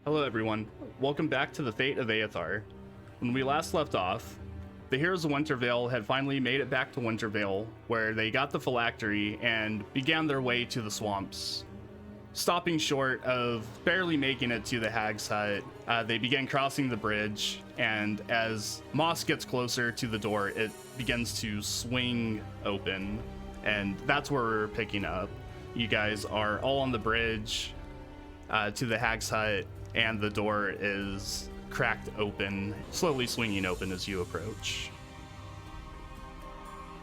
Hello everyone, welcome back to the Fate of Aeothar. When we last left off, the heroes of Wintervale had finally made it back to Wintervale, where they got the phylactery and began their way to the swamps. Stopping short of barely making it to the hag's hut, they began crossing the bridge, and as Moss gets closer to the door, it begins to swing open, and that's where we're picking up. You guys are all on the bridge to the hag's hut, and the door is cracked open, slowly swinging open as you approach.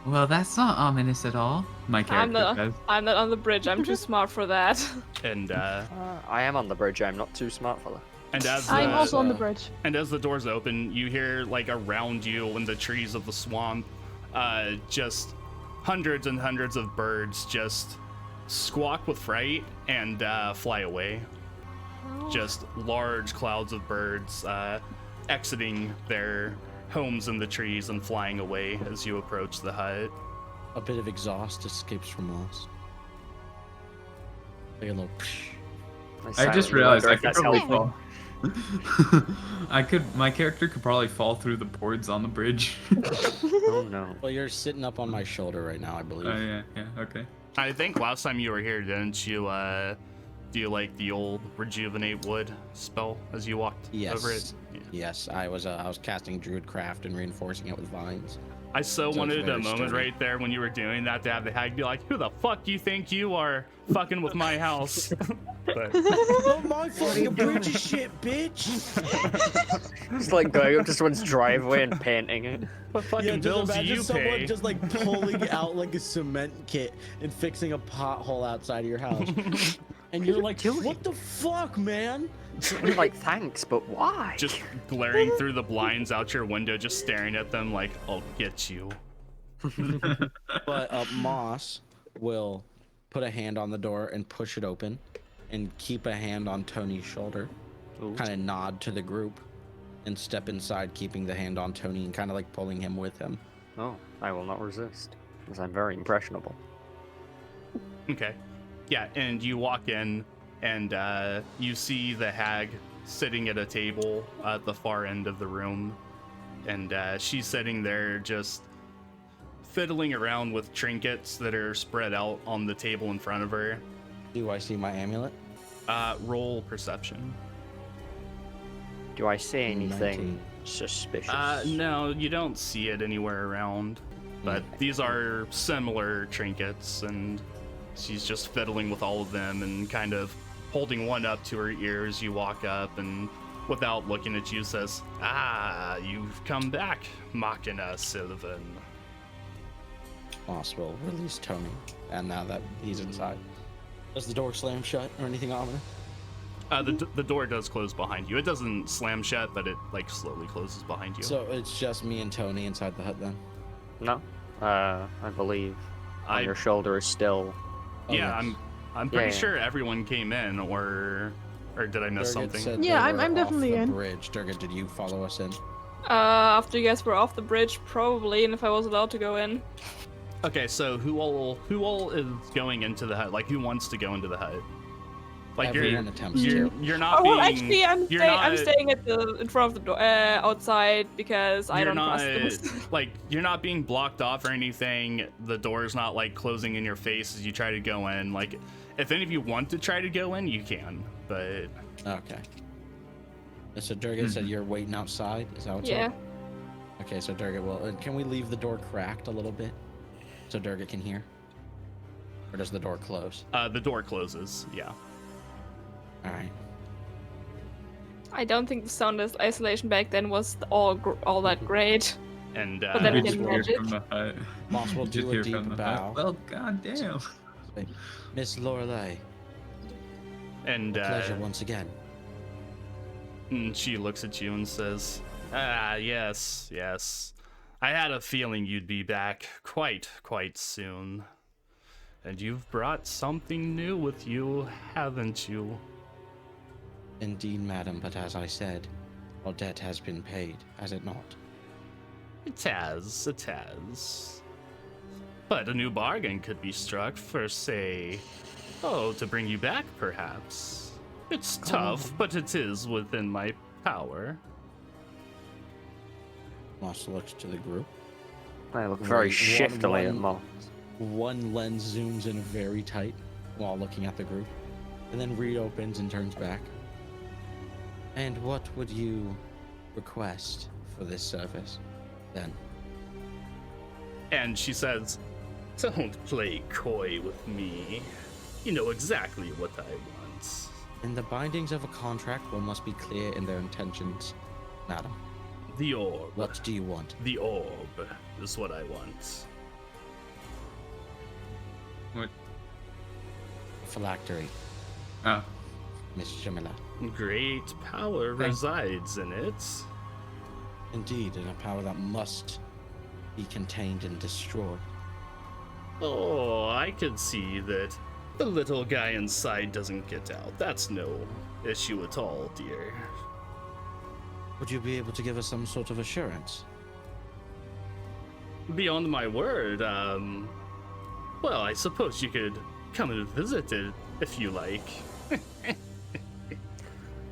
Well, that's not ominous at all. My character says. I'm not on the bridge. I'm too smart for that. And I am on the bridge. I'm not too smart for that. and as I'm the, also on the bridge. and as the doors open, you hear like around you in the trees of the swamp, just hundreds and hundreds of birds just squawk with fright and fly away. Just large clouds of birds exiting their homes in the trees and flying away as you approach the hut. A bit of exhaust escapes from us. Like a little psh. I just realized I could that's probably helpful. fall. My character could probably fall through the boards on the bridge. Oh no. Well, you're sitting up on my shoulder right now, I believe. Oh yeah, okay. I think last time you were here, didn't you do like the old rejuvenate wood spell as you walked Yes. over it? Yeah. Yes, I was casting Druidcraft and reinforcing it with vines. I so it's wanted a very moment sturdy. right there when you were doing that to have the hag be like, "Who the fuck do you think you are, fucking with my house?" But Not my fucking bridge of shit, bitch! It's like going up to someone's driveway and painting it. what fucking bills do you pay? just like pulling out like a cement kit and fixing a pothole outside of your house. And you're like, what the fuck, man? You're like, thanks, but why? Just glaring through the blinds out your window, just staring at them like, "I'll get you." But Moss will put a hand on the door and push it open and keep a hand on Tony's shoulder, Ooh. kind of nod to the group and step inside, keeping the hand on Tony and kind of like pulling him with him. Oh, I will not resist, because I'm very impressionable. Okay. Yeah, and you walk in, and you see the hag sitting at a table at the far end of the room, and she's sitting there just fiddling around with trinkets that are spread out on the table in front of her. Do I see my amulet? Roll perception. Do I see anything 19. suspicious? No, you don't see it anywhere around, but these are similar trinkets, and she's just fiddling with all of them and kind of holding one up to her ear as you walk up, and without looking at you says, "Ah, you've come back, Machina Sylvan." Moss will release Tony, and now that he's inside. Does the door slam shut or anything ominous? The door does close behind you. It doesn't slam shut, but it like slowly closes behind you. So it's just me and Tony inside the hut then? No. I believe on your shoulder is still. yeah, yes. I'm pretty Yeah. sure everyone came in, or did I miss Durgat something? said Yeah, they I'm were off definitely the in. Bridge. Durgat, did you follow us in? After you guys were off the bridge, probably, and if I was allowed to go in. Okay, so who all is going into the hut? Like, who wants to go into the hut? Like, Everyone attempts you're to. not Oh, being. well, actually, I'm you're staying in front of the door, outside, because I you're don't not trust them. like you're not being blocked off or anything. The door's not like closing in your face as you try to go in. Like, if any of you want to try to go in, you can. But Okay. So Durgat said you're waiting outside? Is that what's Yeah. up? Okay, so Durgat will... can we leave the door cracked a little bit? So Durgat can hear? Or does the door close? the door closes. Yeah. Alright. I don't think the sound isolation back then was all that great. And But then We again, just hear magic. from the hut. Moss will Just do a hear deep from the bow. hut. Well, goddamn. Miss Lorelei, and pleasure once again. and she looks at you and says, "Ah, yes. I had a feeling you'd be back quite soon. And you've brought something new with you, haven't you?" Indeed, madam, but as I said, our debt has been paid, has it not? It has. But a new bargain could be struck for, say, to bring you back, perhaps. It's tough, but it is within my power. Moss looks to the group. I look very One- shiftily at one- Moss. One lens zooms in very tight while looking at the group, and then reopens and turns back. And what would you request for this service, then? And she says, "Don't play coy with me. You know exactly what I want." In the bindings of a contract, one must be clear in their intentions, madam. The orb. What do you want? The orb is what I want. What? Phylactery, Oh, Miss Jamila. Great power Thank- resides in it. Indeed, in a power that must be contained and destroyed. Oh, I could see that the little guy inside doesn't get out. That's no issue at all, dear. Would you be able to give us some sort of assurance? Beyond my word, well, I suppose you could come and visit it if you like.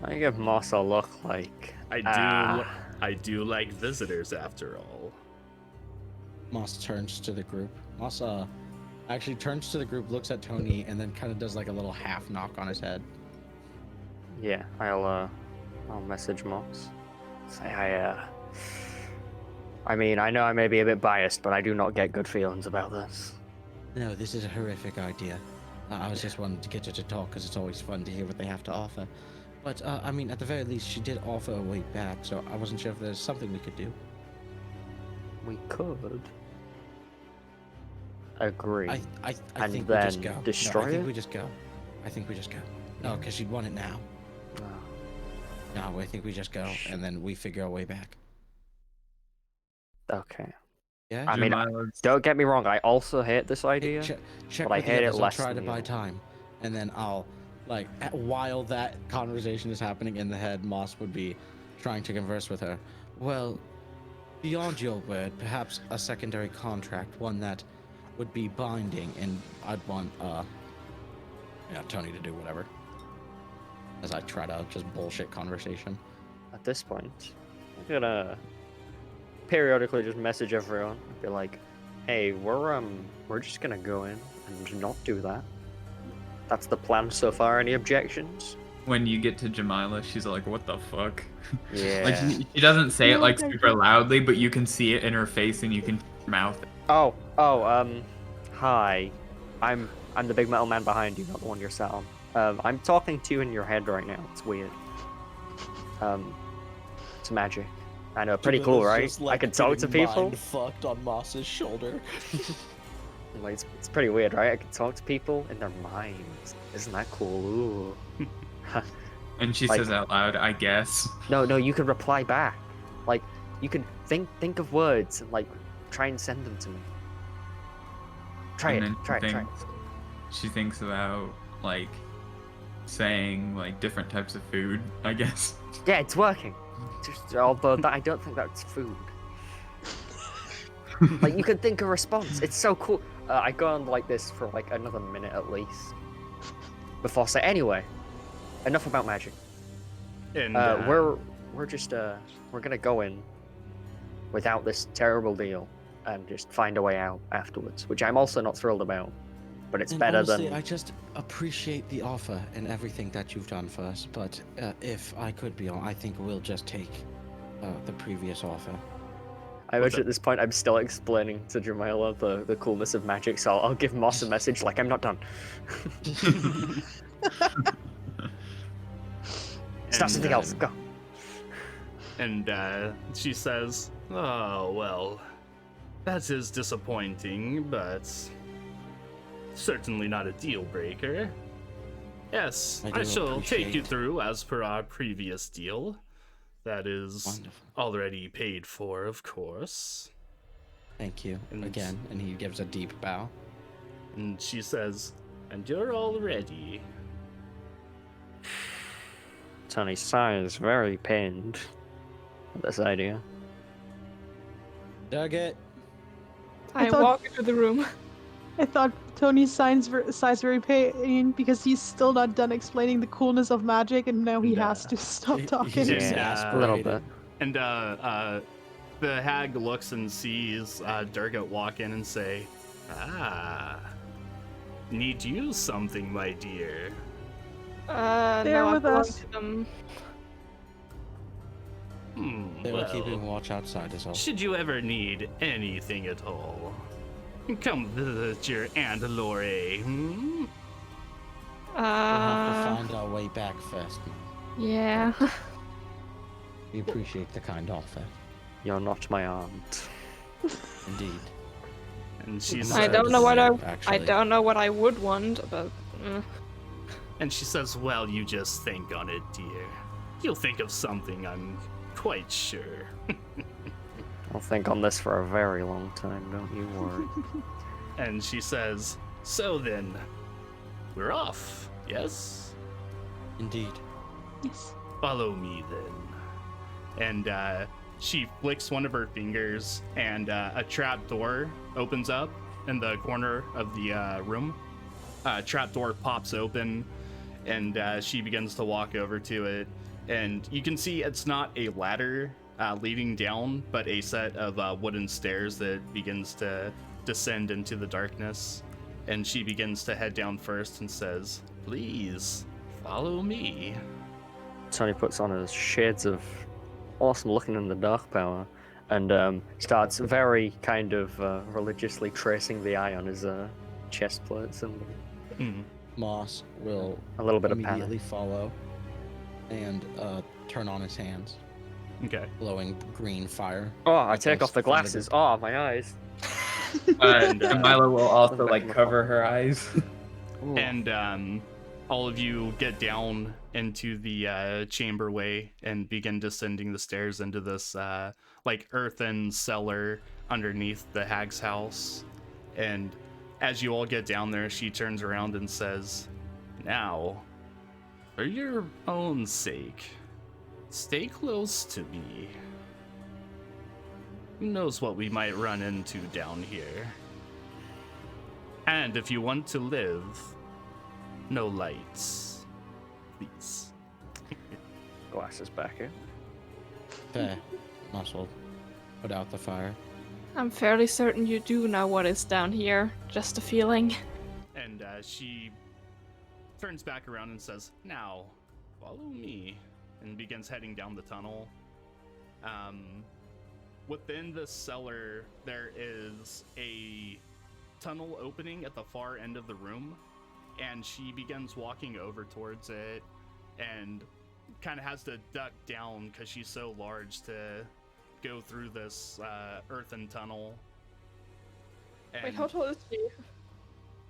I give Moss a look like. I do like visitors after all. Moss turns to the group. Moss actually turns to the group, looks at Tony, and then kind of does like a little half knock on his head. Yeah, I'll message Moss. Say I mean, I know I may be a bit biased, but I do not get good feelings about this. No, this is a horrific idea. I was just wanting to get her to talk because it's always fun to hear what they have to offer. But I mean, at the very least, she did offer a way back, so I wasn't sure if there's something we could do. We could agree. I And think we just then go. destroy No, I think it? we just go. I think we just go. No, because she'd want it now. No, I think we just go, and then we figure our way back. Okay. Yeah? I mean, Jemila's- don't get me wrong. I also hate this idea. Check but I with the hate it others, less I'll try to than buy you. time, and then I'll while that conversation is happening in the head, Moss would be trying to converse with her. Well, beyond your word, perhaps a secondary contract, one that would be binding, and I'd want Tony to do whatever. As I try to just bullshit conversation. At this point, I'm gonna periodically just message everyone. Be like, "Hey, we're just gonna go in and not do that. That's the plan so far. Any objections?" When you get to Jamila, she's like, "What the fuck?" Yeah. Like she doesn't say it like super loudly, but you can see it in her face and you can see her mouth. Hi. I'm the big metal man behind you, not the one you're sat on. I'm talking to you in your head right now. It's weird. It's magic. I know, pretty cool, right? I can talk to people. Fucked on Moss's shoulder. Like, it's pretty weird, right? I can talk to people in their minds. Isn't that cool? Ooh. And she Like- says out loud, "I guess." No, you can reply back. Like, you can think of words and like try and send them to me. Try And it. then Try it. She thinks about like saying like different types of food, I guess. Yeah, it's working. Just, although I don't think that's food. Like, you can think a response. It's so cool. I go on like this for like another minute at least before I say. Anyway, enough about magic. And We're just we're gonna go in without this terrible deal and just find a way out afterwards, which I'm also not thrilled about. But it's And better honestly, than. I just appreciate the offer and everything that you've done for us. But if I could be on, I think we'll just take the previous offer. I imagine at this point I'm still explaining to Jamila the coolness of magic, so I'll give Moss a message like I'm not done. Start something else. Go. And she says, "Oh, well, that is disappointing, but certainly not a deal breaker. Yes, I I do shall take you appreciate- through as per our previous deal. That is Wonderful. already paid for, of course." Thank you And- again. And he gives a deep bow. And she says, "And you're all ready." Tony sighs, very pained at this idea. Dug it. I thought- walk into the room. I thought Tony sighs very pain because he's still not done explaining the coolness of magic, and now he And, has to stop He's talking. Yeah. exasperated. A little bit. And the hag looks and sees Durgat walk in and say, "Ah, need you something, my dear?" They're no, with I belong us. to them. They were Well, keeping watch outside is all. should you ever need anything at all, come visit your Aunt Lore. Hmm? We'll have to Uh, find our way back first. yeah. We appreciate the kind offer. You're not my aunt. Indeed. And she's I don't know what I Actually. don't know what I would want, but and she says, "Well, you just think on it, dear. You'll think of something, I'm quite sure." I'll think on this for a very long time, don't you worry. And she says, "So then, we're off, yes? Indeed. Yes. Follow me then." And she flicks one of her fingers, and a trap door opens up in the corner of the room. Trap door pops open, and she begins to walk over to it. And you can see it's not a ladder leading down, but a set of wooden stairs that begins to descend into the darkness. And she begins to head down first and says, "Please, follow me." Tony puts on his shades of awesome looking in the dark power and starts very kind of religiously tracing the eye on his chest plate symbol. Mm. Moss will A little bit of immediately panic. follow and turn on his hands, Okay. glowing green fire. Oh, I take Because off the from the glasses. Oh, my eyes. And, Milo will also Back like in the cover her eyes. Ooh. And all of you get down into the chamberway and begin descending the stairs into this like earthen cellar underneath the hag's house. And as you all get down there, she turns around and says, "Now, for your own sake, stay close to me. Who knows what we might run into down here? And if you want to live, no lights, please." Glasses back in. Fair. Moss will put out the fire. I'm fairly certain you do know what is down here. Just a feeling. And she turns back around and says, "Now, follow me," and begins heading down the tunnel. Within the cellar, there is a tunnel opening at the far end of the room, and she begins walking over towards it and kind of has to duck down because she's so large to go through this earthen tunnel. Wait, And how tall is she?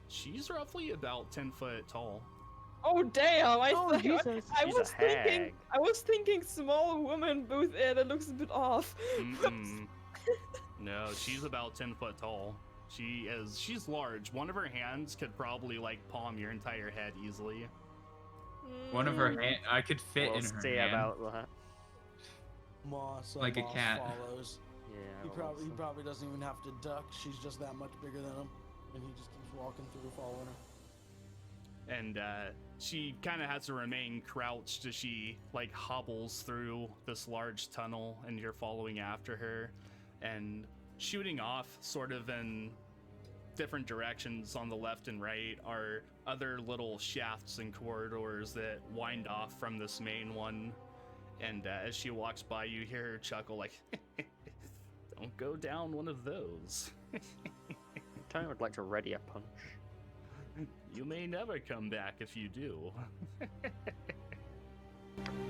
she's roughly about 10 foot tall. Oh damn! Oh, Jesus. I was thinking small woman booth that looks a bit off. Mm-mm. No, she's about 10 foot tall. She's large. One of her hands could probably like palm your entire head easily. One of her hand, I could fit We'll in her see hand. about that. Moss, Like a cat. follows. Yeah. He well, probably doesn't even have to duck. She's just that much bigger than him, and he just keeps walking through, following her. And she kind of has to remain crouched as she like hobbles through this large tunnel, and you're following after her and shooting off sort of in different directions on the left and right are other little shafts and corridors that wind off from this main one. And as she walks by, you hear her chuckle like, "Don't go down one of those. Tony would like to ready a punch. You may never come back if you do."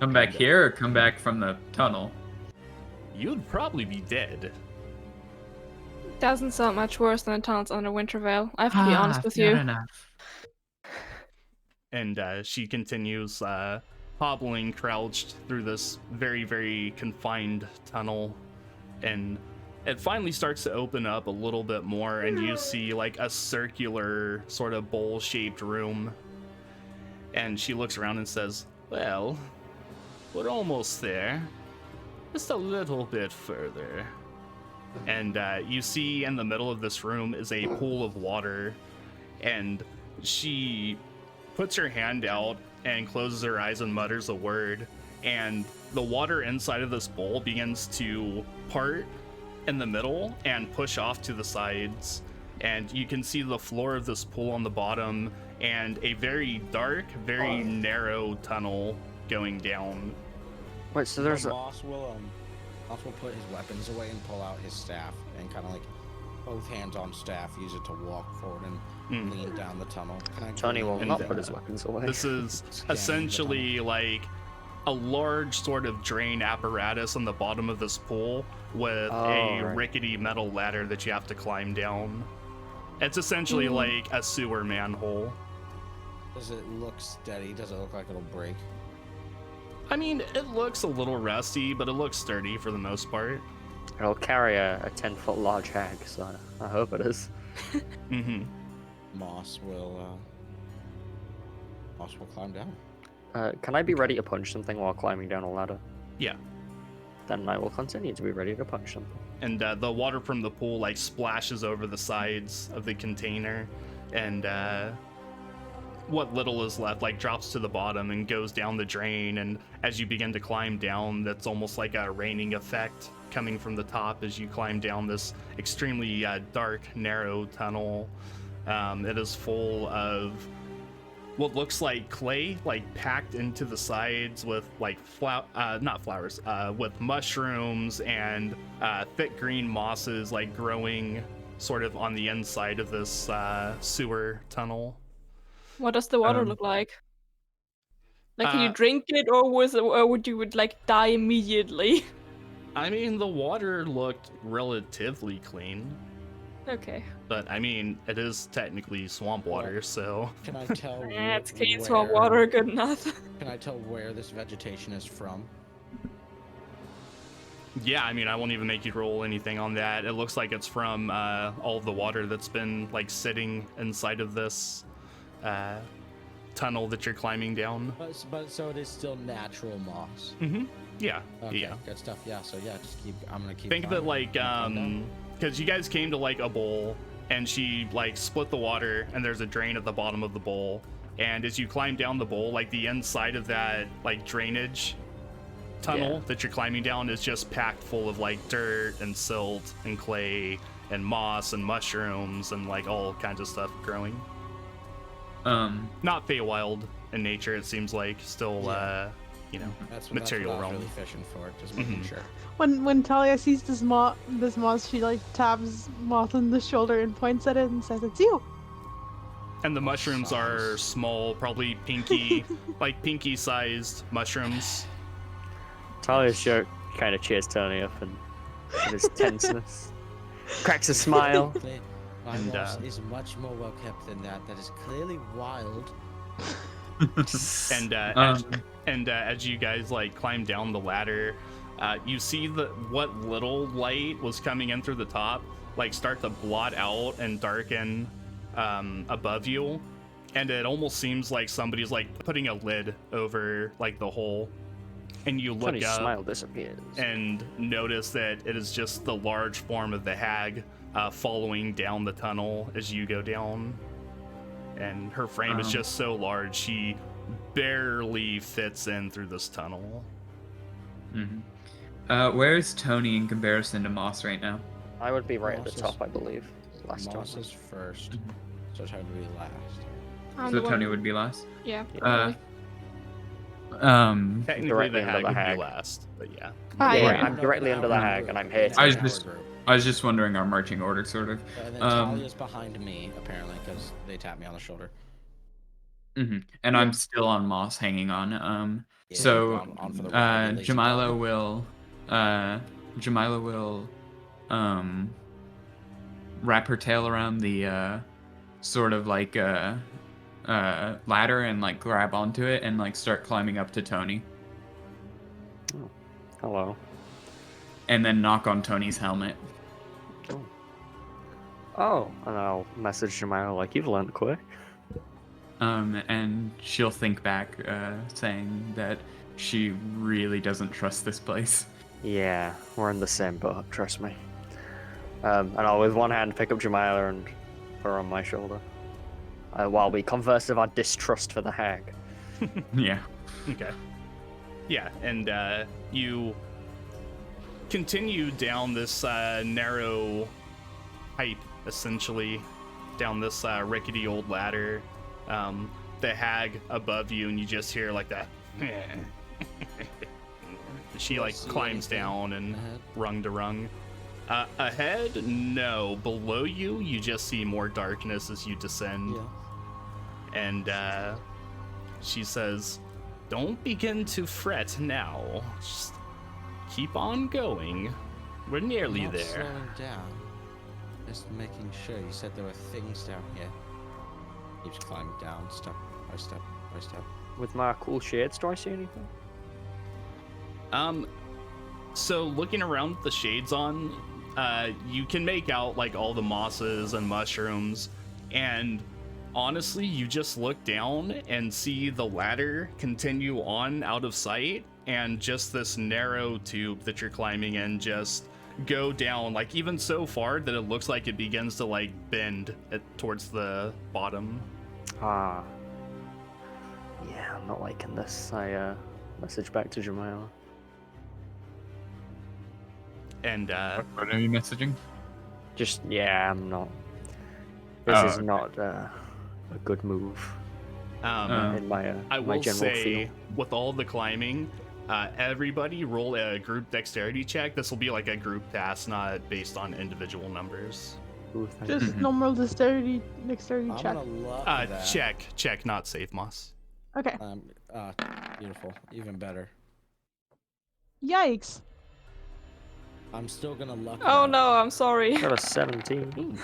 Come back here or come back from the tunnel? You'd probably be dead. Doesn't sound much worse than the tunnels under Wintervale. I have to be honest with fair you. enough. And she continues hobbling, crouched through this very, very confined tunnel. And it finally starts to open up a little bit more, and you see like a circular sort of bowl-shaped room. And she looks around and says, "Well, we're almost there. Just a little bit further." And you see in the middle of this room is a pool of water, and she puts her hand out and closes her eyes and mutters a word, and the water inside of this bowl begins to part in the middle and push off to the sides, and you can see the floor of this pool on the bottom and a very dark, very narrow tunnel going down. Wait, so there's a... Moss will put his weapons away and pull out his staff and kind of like both hands on staff, use it to walk forward and lean down the tunnel. Tony will And, not put his weapons away. This is essentially like a large sort of drain apparatus on the bottom of this pool with a rickety metal ladder that you have to climb down. It's essentially like a sewer manhole. Does it look steady? Does it look like it'll break? I mean, it looks a little rusty, but it looks sturdy for the most part. It'll carry a 10-foot large hag, so I hope it is. Moss will climb down. Can I be ready to punch something while climbing down a ladder? Yeah. Then I will continue to be ready to punch something. And the water from the pool like splashes over the sides of the container, and what little is left like drops to the bottom and goes down the drain. And as you begin to climb down, that's almost like a raining effect coming from the top as you climb down this extremely dark, narrow tunnel. It is full of what looks like clay, like packed into the sides with like with mushrooms and thick green mosses like growing sort of on the inside of this sewer tunnel. What does the water look like? Like, can you drink it, or would you like die immediately? I mean, the water looked relatively clean. Okay. But I mean, it is technically swamp water, so. Can I tell? It's clean swamp water, good enough. Can I tell where this vegetation is from? Yeah, I mean, I won't even make you roll anything on that. It looks like it's from all of the water that's been like sitting inside of this tunnel that you're climbing down. But so it is still natural moss. Yeah. Okay, Yeah. good stuff. Yeah. So yeah, just keep. I'm gonna keep. Think of it like because you guys came to like a bowl and she like split the water and there's a drain at the bottom of the bowl, and as you climb down the bowl, like the inside of that like drainage tunnel that you're climbing down is just packed full of like dirt and silt and clay and moss and mushrooms and like all kinds of stuff growing. Not Feywild in nature, it seems like. Still That's material what I was realm. really fishing for, just making sure. When Talia sees this moth, she like taps Moth on the shoulder and points at it and says, "It's you." And the mushrooms are small, probably pinky, like pinky-sized mushrooms. Talia's shirt kind of cheers Tony up and his tenseness. Cracks a smile. My And, moss is much more well kept than that. That is clearly wild. And as you guys like climb down the ladder, you see what little light was coming in through the top like start to blot out and darken above you, and it almost seems like somebody's like putting a lid over like the hole. And you look Tony's up smile disappears. and notice that it is just the large form of the hag following down the tunnel as you go down. And her frame is just so large, she barely fits in through this tunnel. Where is Tony in comparison to Moss right now? I would be right at the Moss top, I believe. Last Moss time. is first, so Tony would be last. I'm So the Tony one- would be last? Yeah. Technically, Directly the under hag the would hag. be last, but yeah. Ah, Yeah, yeah. I'm directly under the hag, and I'm here to I was Our just- group. I was just wondering our marching order, sort of. And then Talia's behind me, apparently, because they tapped me on the shoulder. And I'm still on Moss, hanging on. Yeah, So on for the ride, lazy Jamila dog. will wrap her tail around the sort of like ladder and like grab onto it and like start climbing up to Tony, Hello. and then knock on Tony's helmet. Oh, and I'll message Jemima like, "You've learned quick." And she'll think back, saying that she really doesn't trust this place. Yeah, we're in the same boat, trust me. And I'll with one hand pick up Jamila and put her on my shoulder. While we converse of our distrust for the hag. Yeah. Okay. Yeah, and you continue down this narrow pipe, essentially, down this rickety old ladder. The hag above you, and you just hear like that. She like climbs down and rung to rung. Ahead, no. Below you, you just see more darkness as you descend. Yeah. And she says, "Don't begin to fret now. Just keep on going. We're nearly Not there." slowing down. Just making sure. You said there were things down here. Keeps climbing down, step by step by step. With my cool shades, do I see anything? So looking around with the shades on, you can make out like all the mosses and mushrooms, and honestly, you just look down and see the ladder continue on out of sight, and just this narrow tube that you're climbing in just go down, like even so far that it looks like it begins to like bend towards the bottom. Ah. Yeah, I'm not liking this. I message back to Jamila. And What are you messaging? Just, yeah, I'm not. This Oh, is okay. not a good move in my I my will general say, feel. with all the climbing, everybody roll a group dexterity check. This will be like a group task, not based on individual numbers. Ooh, thank Just Mhm. normal dexterity I'm check. gonna love that. Check, not save, Moss. Okay. Beautiful. Even better. Yikes. I'm still gonna luck Oh that. no, I'm sorry. Got a 17.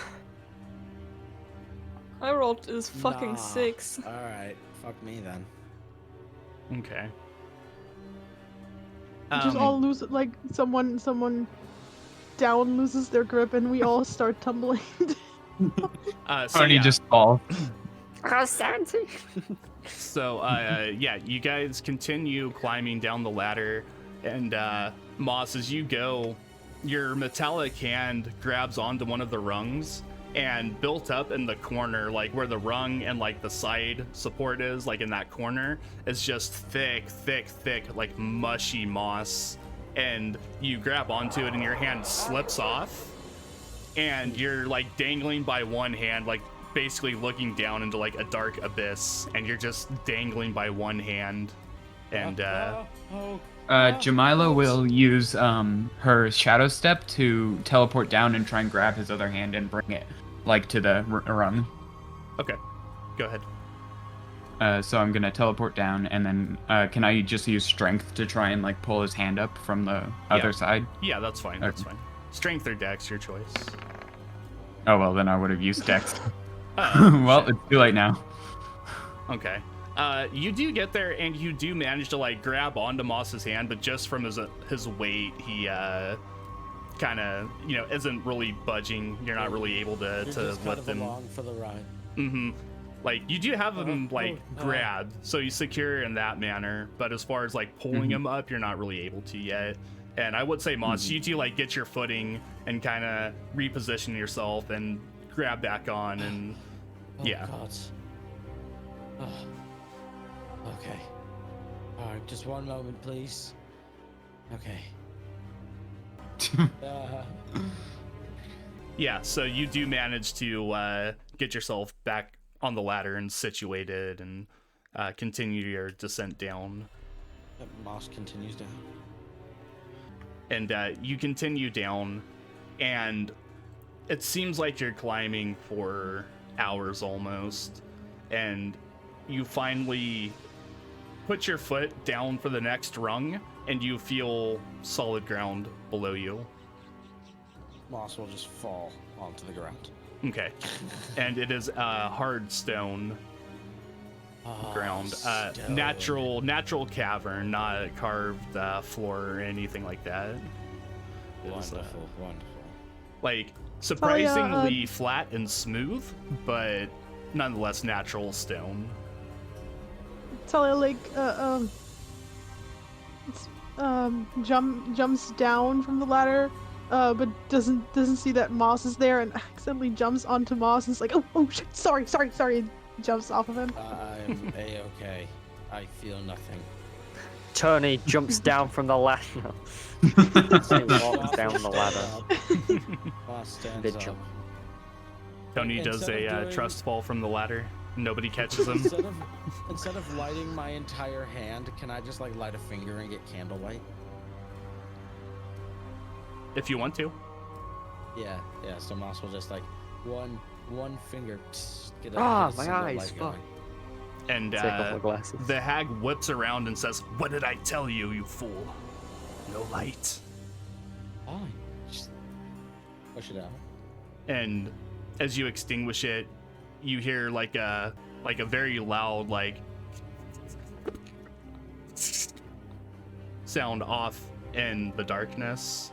I rolled this fucking Nah. 6. Alright, fuck me then. Okay. We just all lose, like, someone down loses their grip and we all start tumbling. So Tony yeah. just falls. I got 17. So, yeah, you guys continue climbing down the ladder, and Moss, as you go, your metallic hand grabs onto one of the rungs, and built up in the corner, like where the rung and like the side support is, like in that corner, is just thick, like mushy moss. And you grab onto it, and your hand slips off, and you're like dangling by one hand, like basically looking down into like a dark abyss, and you're just dangling by one hand. And Jamila will use her shadow step to teleport down and try and grab his other hand and bring it like to the rung. okay, go ahead. So I'm gonna teleport down, and then can I just use strength to try and like pull his hand up from the other side? Yeah, that's fine. That's Okay. fine. Strength or dex, your choice. Oh well, then I would have used dex. Uh-oh, Well, shit. it's too late now. Okay. You do get there, and you do manage to like grab onto Moss's hand, but just from his weight, he kind of isn't really budging. You're not really able to You're just kind lift of him. along for the ride. Mm-hmm. Like you do have him like grabbed, so you secure in that manner. But as far as like pulling him up, you're not really able to yet. And I would say, Moss, you do like get your footing and kind of reposition yourself and grab back on, and yeah. Oh, God. Oh. Okay. Alright, just one moment, please. Okay. Yeah, so you do manage to get yourself back on the ladder and situated, and continue your descent down. Moss continues down. And you continue down, and it seems like you're climbing for hours almost, and you finally put your foot down for the next rung, and you feel solid ground below you. Moss will just fall onto the ground. Okay. And it is hard stone ground. Stone. Natural cavern, not carved floor or anything like that. It is, Wonderful, wonderful. like surprisingly flat and smooth, but nonetheless natural stone. Talia jumps down from the ladder but doesn't see that Moss is there and accidentally jumps onto Moss and is like, oh shit, sorry, and jumps off of him. I'm a-okay. I feel nothing. Tony jumps down from the ladder. He walks down the ladder. Moss stands Big up. jump. Tony does Instead of a doing- trust fall from the ladder. Nobody catches him. Instead of lighting my entire hand, can I just like light a finger and get candlelight? If you want to. Yeah. So Moss will just like one finger. Get Ah, get my single eyes, light fuck. going. And Take off my glasses. the hag whips around and says, "What did I tell you, you fool? No light." Fine. Just push it out. And as you extinguish it, you hear like a very loud sound off in the darkness.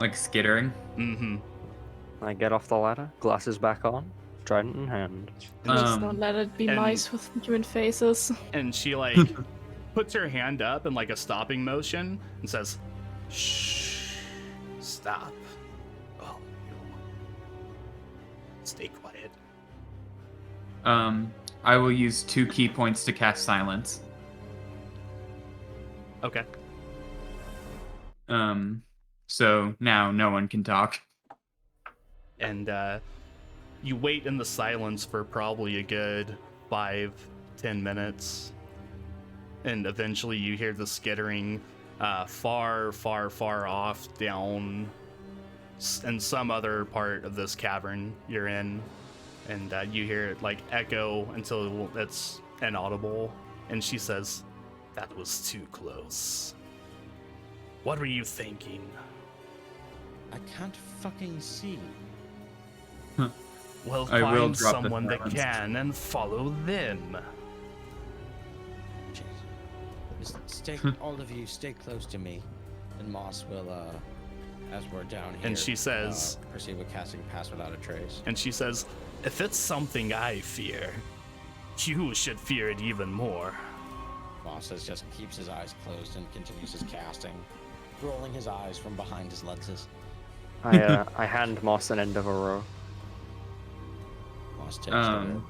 Like skittering. Mm-hmm. I get off the ladder, glasses back on, trident in hand. Just don't let it be and- mice with human faces. And she puts her hand up in like a stopping motion and says, "Shh, stop. Oh, you. Stay quiet." I will use 2 key points to cast silence. Okay. So now no one can talk. And you wait in the silence for probably a good 5-10 minutes, and eventually you hear the skittering far off down in some other part of this cavern you're in, and you hear it like echo until it's inaudible. And she says, "That was too close. What were you thinking?" I can't fucking see. Well, I will find drop the someone that silence. can and follow them. Jeez. Just stay, all of you, stay close to me, and Moss will, as we're down here. And she says, proceed with casting Pass Without a Trace. "If it's something I fear, you should fear it even more." Moss just keeps his eyes closed and continues his casting, rolling his eyes from behind his lenses. I hand Moss an end of a row. Moss takes the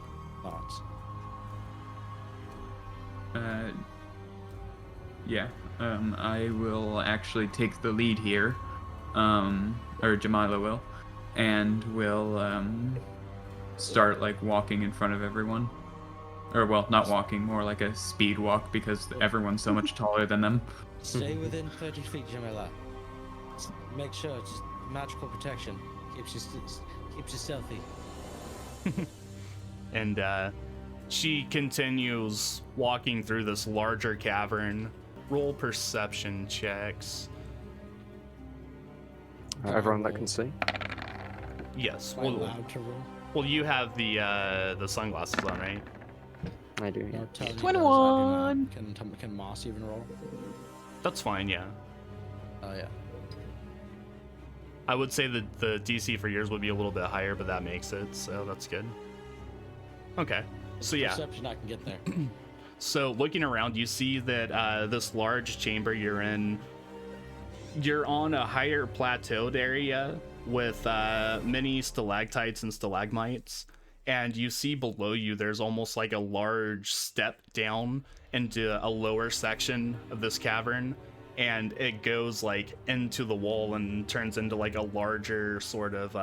thoughts. Yeah. I will actually take the lead here. Or Jamila will. And will start like walking in front of everyone. Or well, not walking, more like a speed walk because everyone's so much taller than them. Stay within 30 feet, Jamila. Just make sure it's just magical protection. Keeps you stealthy. And she continues walking through this larger cavern. Roll perception checks. Everyone that can see. Yes. Am I allowed to roll? Well, you have the sunglasses on, right? I do. Yeah. No, Tony does. I do 21. not. Can Moss even roll? That's fine, yeah. Oh yeah. I would say that the DC for yours would be a little bit higher, but that makes it, so that's good. Okay. So yeah. Perception, I can get there. So looking around, you see that this large chamber you're in, you're on a higher plateaued area with many stalactites and stalagmites, and you see below you there's almost like a large step down into a lower section of this cavern, and it goes like into the wall and turns into like a larger sort of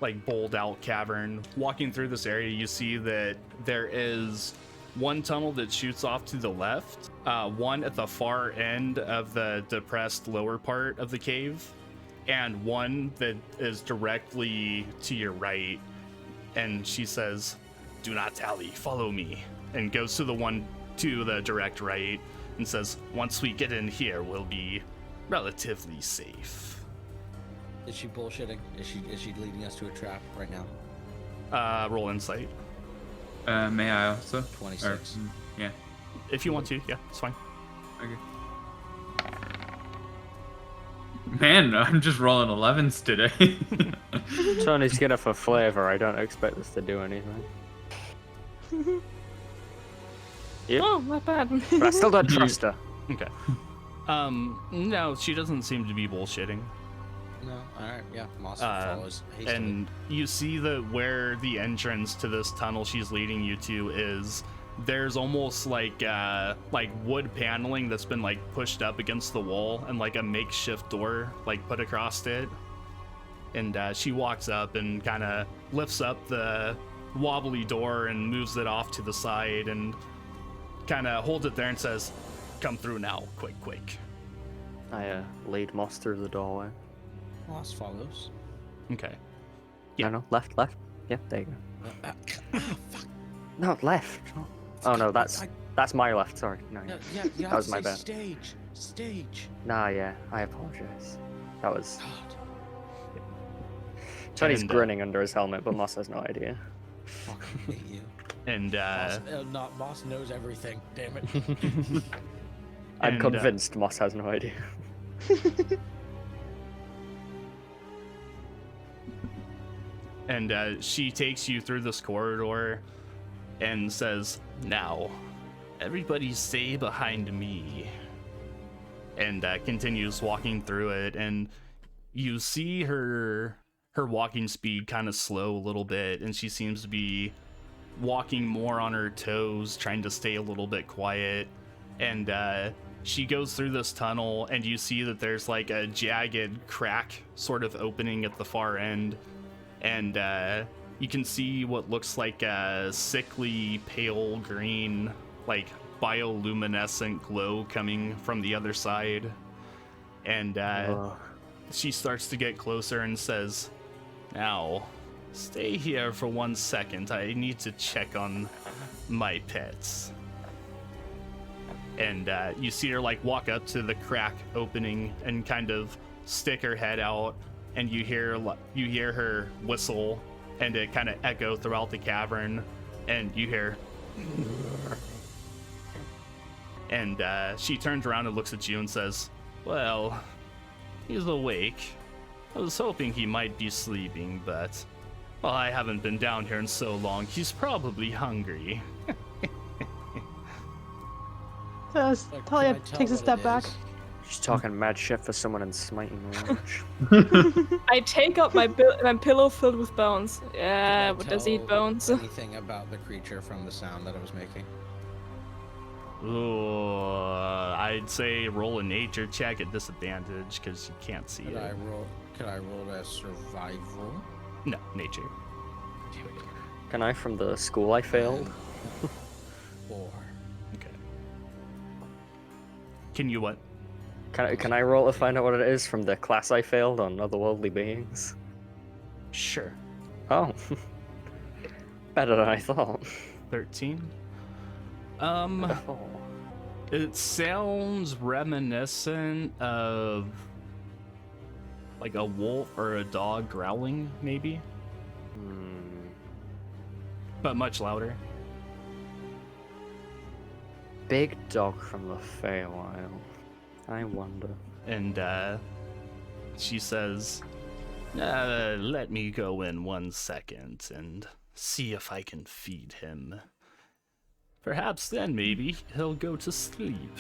like bowled out cavern. Walking through this area, you see that there is one tunnel that shoots off to the left, one at the far end of the depressed lower part of the cave, and one that is directly to your right. And she says, "Do not tally, follow me," and goes to the one to the direct right and says, "Once we get in here, we'll be relatively safe." Is she bullshitting? Is she leading us to a trap right now? Roll insight. May I also? 26. Yeah. If you want to, yeah, it's fine. Okay. Man, I'm just rolling 11s today. Tony's gonna for flavor. I don't expect this to do anything. Yep. Oh, not bad. But I still don't trust her. Okay. No, she doesn't seem to be bullshitting. No. All right. Yeah. Moss Uh, follows hastily. And you see where the entrance to this tunnel she's leading you to is. There's almost like wood paneling that's been like pushed up against the wall, and like a makeshift door like put across it. And she walks up and kind of lifts up the wobbly door and moves it off to the side and kind of holds it there and says, "Come through now, quick." I lead Moss through the doorway. Moss follows. Okay. Yeah. No, left. Yep, there you go. Fuck. No, left. Oh no, that's my left. Sorry. No, Yeah, you that was my bad. Stage. Nah, yeah, I apologize. That was. God. Tony's And, grinning under his helmet, but Moss has no idea. Fucking hate you. And Moss knows everything. Damn it. I'm And, convinced Moss has no idea. and she takes you through this corridor and says, "Now, everybody stay behind me." And continues walking through it, and you see her walking speed kind of slow a little bit, and she seems to be walking more on her toes, trying to stay a little bit quiet. And she goes through this tunnel, and you see that there's like a jagged crack sort of opening at the far end, and you can see what looks like a sickly pale green, like bioluminescent glow coming from the other side. And she starts to get closer and says, "Now, stay here for 1 second. I need to check on my pets." And you see her like walk up to the crack opening and kind of stick her head out, and you hear her whistle, and it kind of echo throughout the cavern, and you hear. And she turns around and looks at you and says, "Well, he's awake. I was hoping he might be sleeping, but well, I haven't been down here in so long. He's probably hungry." So Talia Can I tell takes a what step it back. is? She's talking mad shit for someone in smiting range. I take up my pillow filled with bones. Yeah, Can I what does he eat tell bones? Anything about the creature from the sound that it was making? Ooh, I'd say roll a nature check at disadvantage because you can't see Could it. I roll a survival? No, nature. Can I from the school I failed? 4. Okay. Can you what? Can I roll to find out what it is from the class I failed on otherworldly beings? Sure. Oh. Better than I thought. 13. Oh. It sounds reminiscent of like a wolf or a dog growling, maybe, but much louder. Big dog from the Feywild. I wonder. And she says, "Let me go in 1 second and see if I can feed him. Perhaps then maybe he'll go to sleep."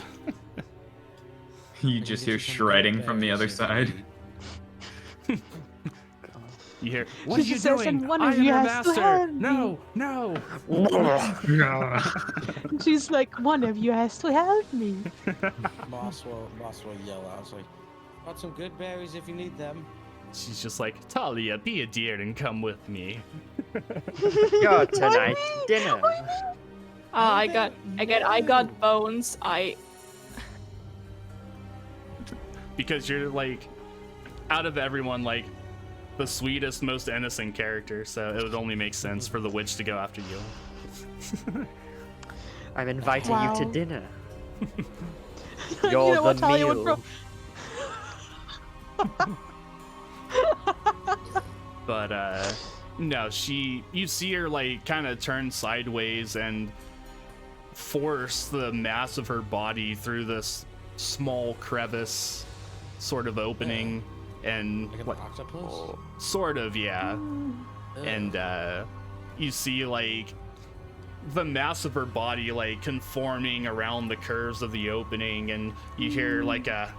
You just hear shredding from the other side. You hear, She "What are you just says, doing? "And one I of am you the has to master. help me." No." And she's like, "One of you has to help me." Moss will yell out. It's like, got some good berries if you need them. She's just like, "Talia, be a dear and come with me." Your tonight dinner. I got bones. Because you're like, out of everyone, like the sweetest, most innocent character, so it would only make sense for the witch to go after you. I'm inviting you to Wow. dinner. You You're know what the Talia would meal. But no, you see her like kind of turn sideways and force the mass of her body through this small crevice sort of opening, and Like an what, octopus? sort of, yeah. And you see like the mass of her body like conforming around the curves of the opening, and you hear like a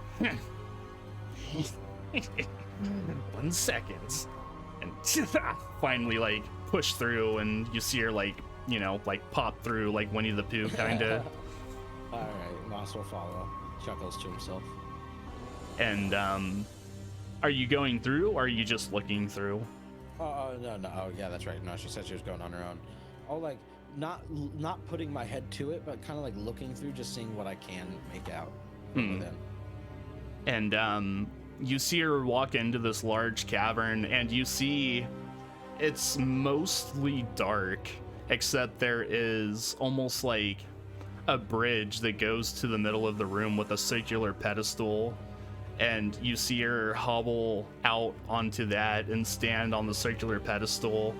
1 second. And finally, like, push through, and you see her, like, you know, like, pop through, like Winnie the Pooh, kind of. All right, Moss will follow. Chuckles to himself. And, are you going through, or are you just looking through? Oh, no. Oh, yeah, that's right. No, she said she was going on her own. Oh, like, not putting my head to it, but kind of, like, looking through, just seeing what I can make out within. And, you see her walk into this large cavern, and you see it's mostly dark, except there is almost like a bridge that goes to the middle of the room with a circular pedestal, and you see her hobble out onto that and stand on the circular pedestal.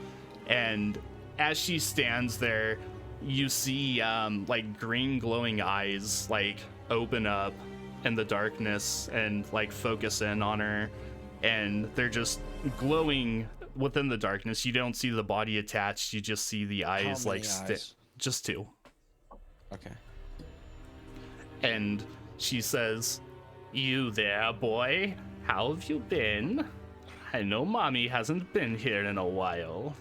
And as she stands there, you see like green glowing eyes like open up in the darkness and like focus in on her, and they're just glowing within the darkness. You don't see the body attached, you just see the eyes. How like many eyes? just 2. Okay. And she says, "You there, boy? How have you been? I know mommy hasn't been here in a while."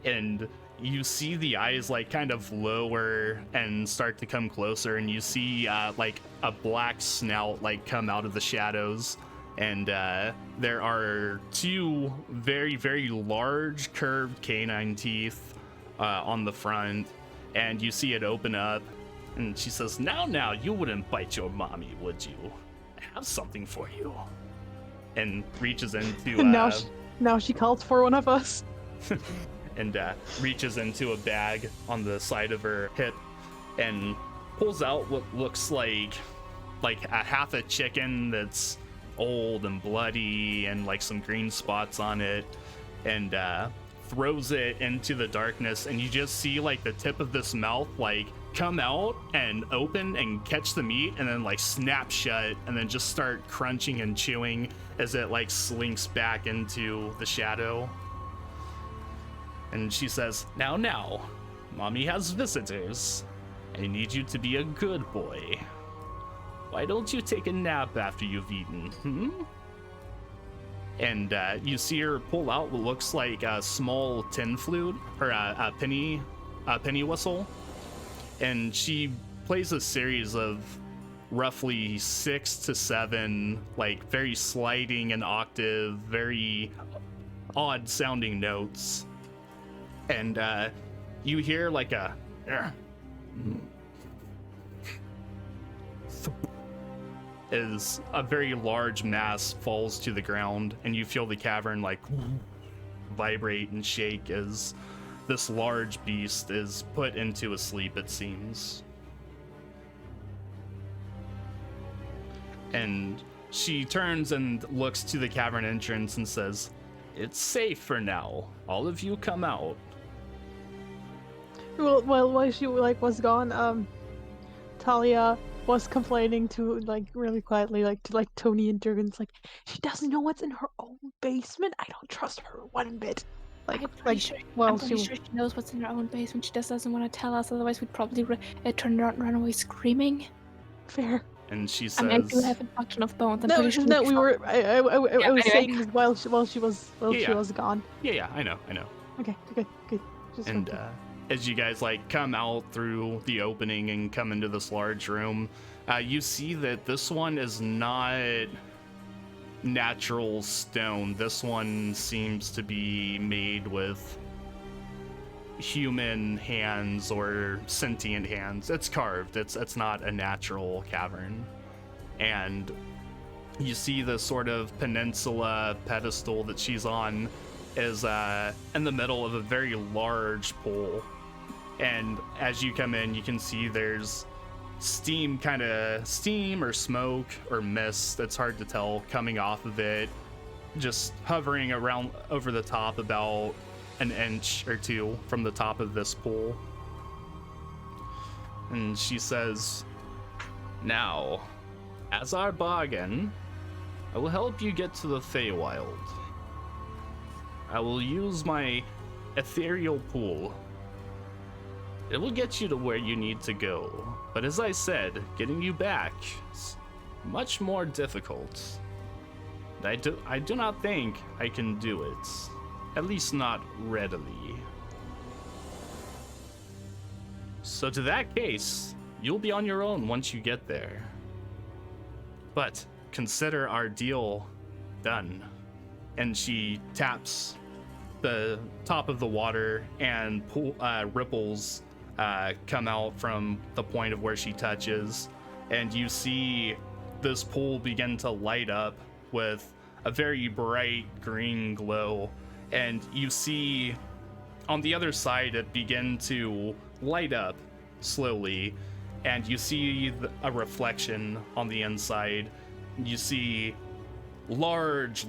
And you see the eyes like kind of lower and start to come closer, and you see like a black snout like come out of the shadows, and there are 2 very, very large curved canine teeth on the front, and you see it open up, and she says, now, you wouldn't bite your mommy, would you? I have something for you." And reaches into Now she calls for one of us. and reaches into a bag on the side of her hip and pulls out what looks like a half a chicken that's old and bloody and like some green spots on it, and throws it into the darkness, and you just see like the tip of this mouth like come out and open and catch the meat, and then like snap shut, and then just start crunching and chewing as it like slinks back into the shadow. And she says, now, mommy has visitors. I need you to be a good boy. Why don't you take a nap after you've eaten, And you see her pull out what looks like a small tin flute, or a penny whistle. And she plays a series of roughly 6 to 7, like very sliding in octave, very odd sounding notes. And you hear like a as a very large mass falls to the ground, and you feel the cavern like vibrate and shake as this large beast is put into a sleep, it seems. And she turns and looks to the cavern entrance and says, "It's safe for now. All of you come out." Well, while she was gone, Talia was complaining to really quietly to Tony and Durgan's she doesn't know what's in her own basement. I don't trust her one bit. I'm pretty sure she knows what's in her own basement. She just doesn't want to tell us, otherwise we'd probably turn around and run away screaming. Fair. And she says, I do have a function of bones. I was saying while she was gone. Yeah, I know. Okay, good. Just and as you guys come out through the opening and come into this large room, you see that this one is not natural stone. This one seems to be made with human hands or sentient hands. It's carved. It's not a natural cavern. And you see the sort of peninsula pedestal that she's on is in the middle of a very large pool. And as you come in, you can see there's steam or smoke or mist, it's hard to tell, coming off of it, just hovering around over the top about an inch or 2 from the top of this pool. And she says, "Now, as our bargain, I will help you get to the Feywild. I will use my ethereal pool. It will get you to where you need to go, but as I said, getting you back is much more difficult. I do not think I can do it. At least not readily. So to that case, you'll be on your own once you get there. But consider our deal done. And she taps the top of the water, and ripples come out from the point of where she touches, and you see this pool begin to light up with a very bright green glow, and you see on the other side it begin to light up slowly, and you see a reflection on the inside. You see large,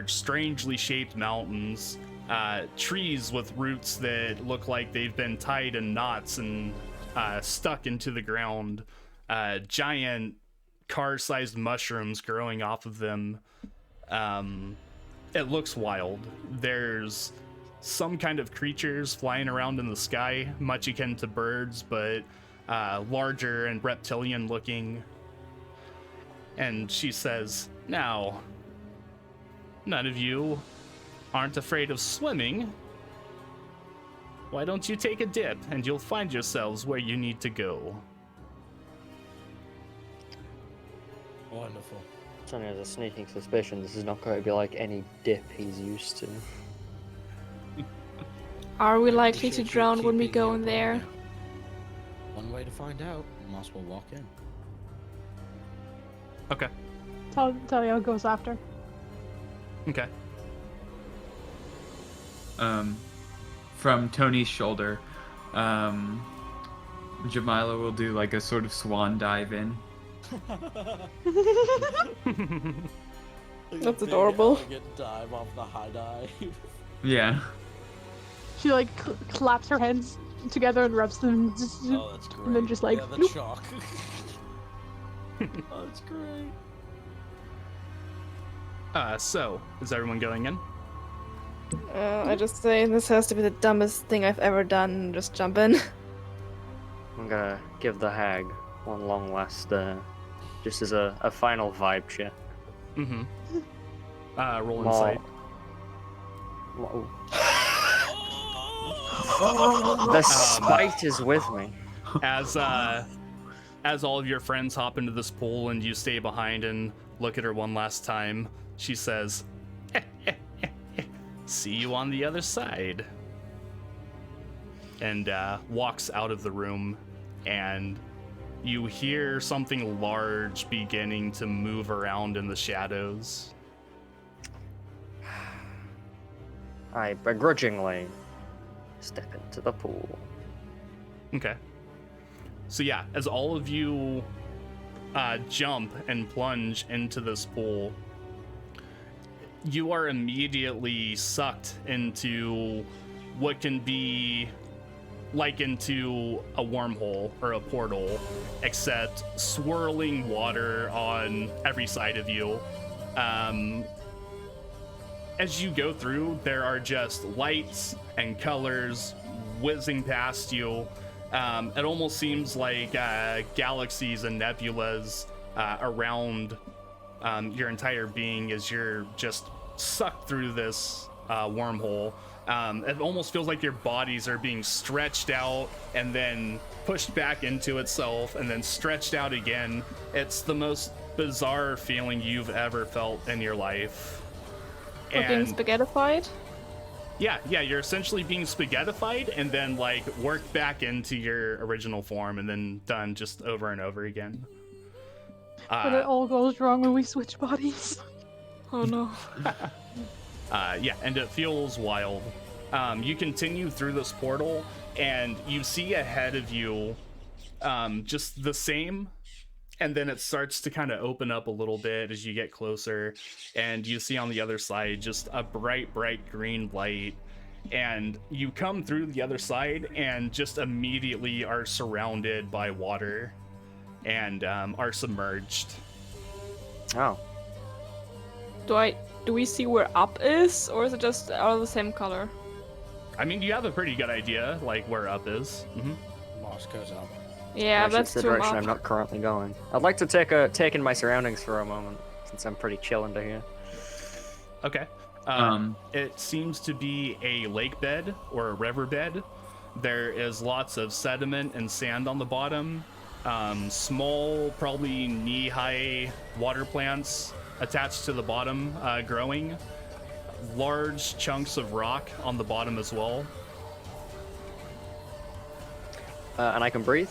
strangely shaped mountains, trees with roots that look like they've been tied in knots and stuck into the ground, giant car-sized mushrooms growing off of them. It looks wild. There's some kind of creatures flying around in the sky, much akin to birds, but larger and reptilian looking. And she says, "Now, none of you aren't afraid of swimming. Why don't you take a dip and you'll find yourselves where you need to go." Wonderful. Sonny has a sneaking suspicion this is not going to be like any dip he's used to. Are we likely to Appreciate you drown when we keeping go your in there? point. One way to find out. Moss will walk in. Okay. Talia goes after. Okay. From Tony's shoulder, Jamila will do like a sort of swan dive in. That's adorable. Get dive off the high dive. Yeah. She like claps her hands together and rubs them. Oh, that's great. And then just like, yeah, the bloop. shock. Oh, that's great. So, is everyone going in? I just say this has to be the dumbest thing I've ever done, and just jump in. I'm gonna give the hag one long last, just as a final vibe check. Mm-hmm. Roll Maul. insight. The spite is with me. As all of your friends hop into this pool and you stay behind and look at her one last time, she says, "See you on the other side," and walks out of the room, and you hear something large beginning to move around in the shadows. I begrudgingly step into the pool. Okay. So yeah, as all of you jump and plunge into this pool, you are immediately sucked into what can be likened to a wormhole or a portal, except swirling water on every side of you. As you go through, there are just lights and colors whizzing past you. It almost seems like galaxies and nebulas around your entire being as you're just sucked through this wormhole. It almost feels like your bodies are being stretched out and then pushed back into itself and then stretched out again. It's the most bizarre feeling you've ever felt in your life. We're being spaghettified? Yeah, you're essentially being spaghettified and then like worked back into your original form and then done just over and over again. But it all goes wrong when we switch bodies. Oh no. Yeah, and it feels wild. You continue through this portal and you see ahead of you just the same, and then it starts to kind of open up a little bit as you get closer, and you see on the other side just a bright green light, and you come through the other side and just immediately are surrounded by water and are submerged. Oh. Do we see where up is, or is it just all the same color? I mean, you have a pretty good idea like where up is. Mm-hmm. Moss goes up. Yeah, Actually, that's it's the too direction much. I'm not currently going. I'd like to take in my surroundings for a moment. since I'm pretty chill under here. Okay. It seems to be a lake bed or a river bed. There is lots of sediment and sand on the bottom. Small, probably knee-high water plants attached to the bottom growing. Large chunks of rock on the bottom as well. And I can breathe?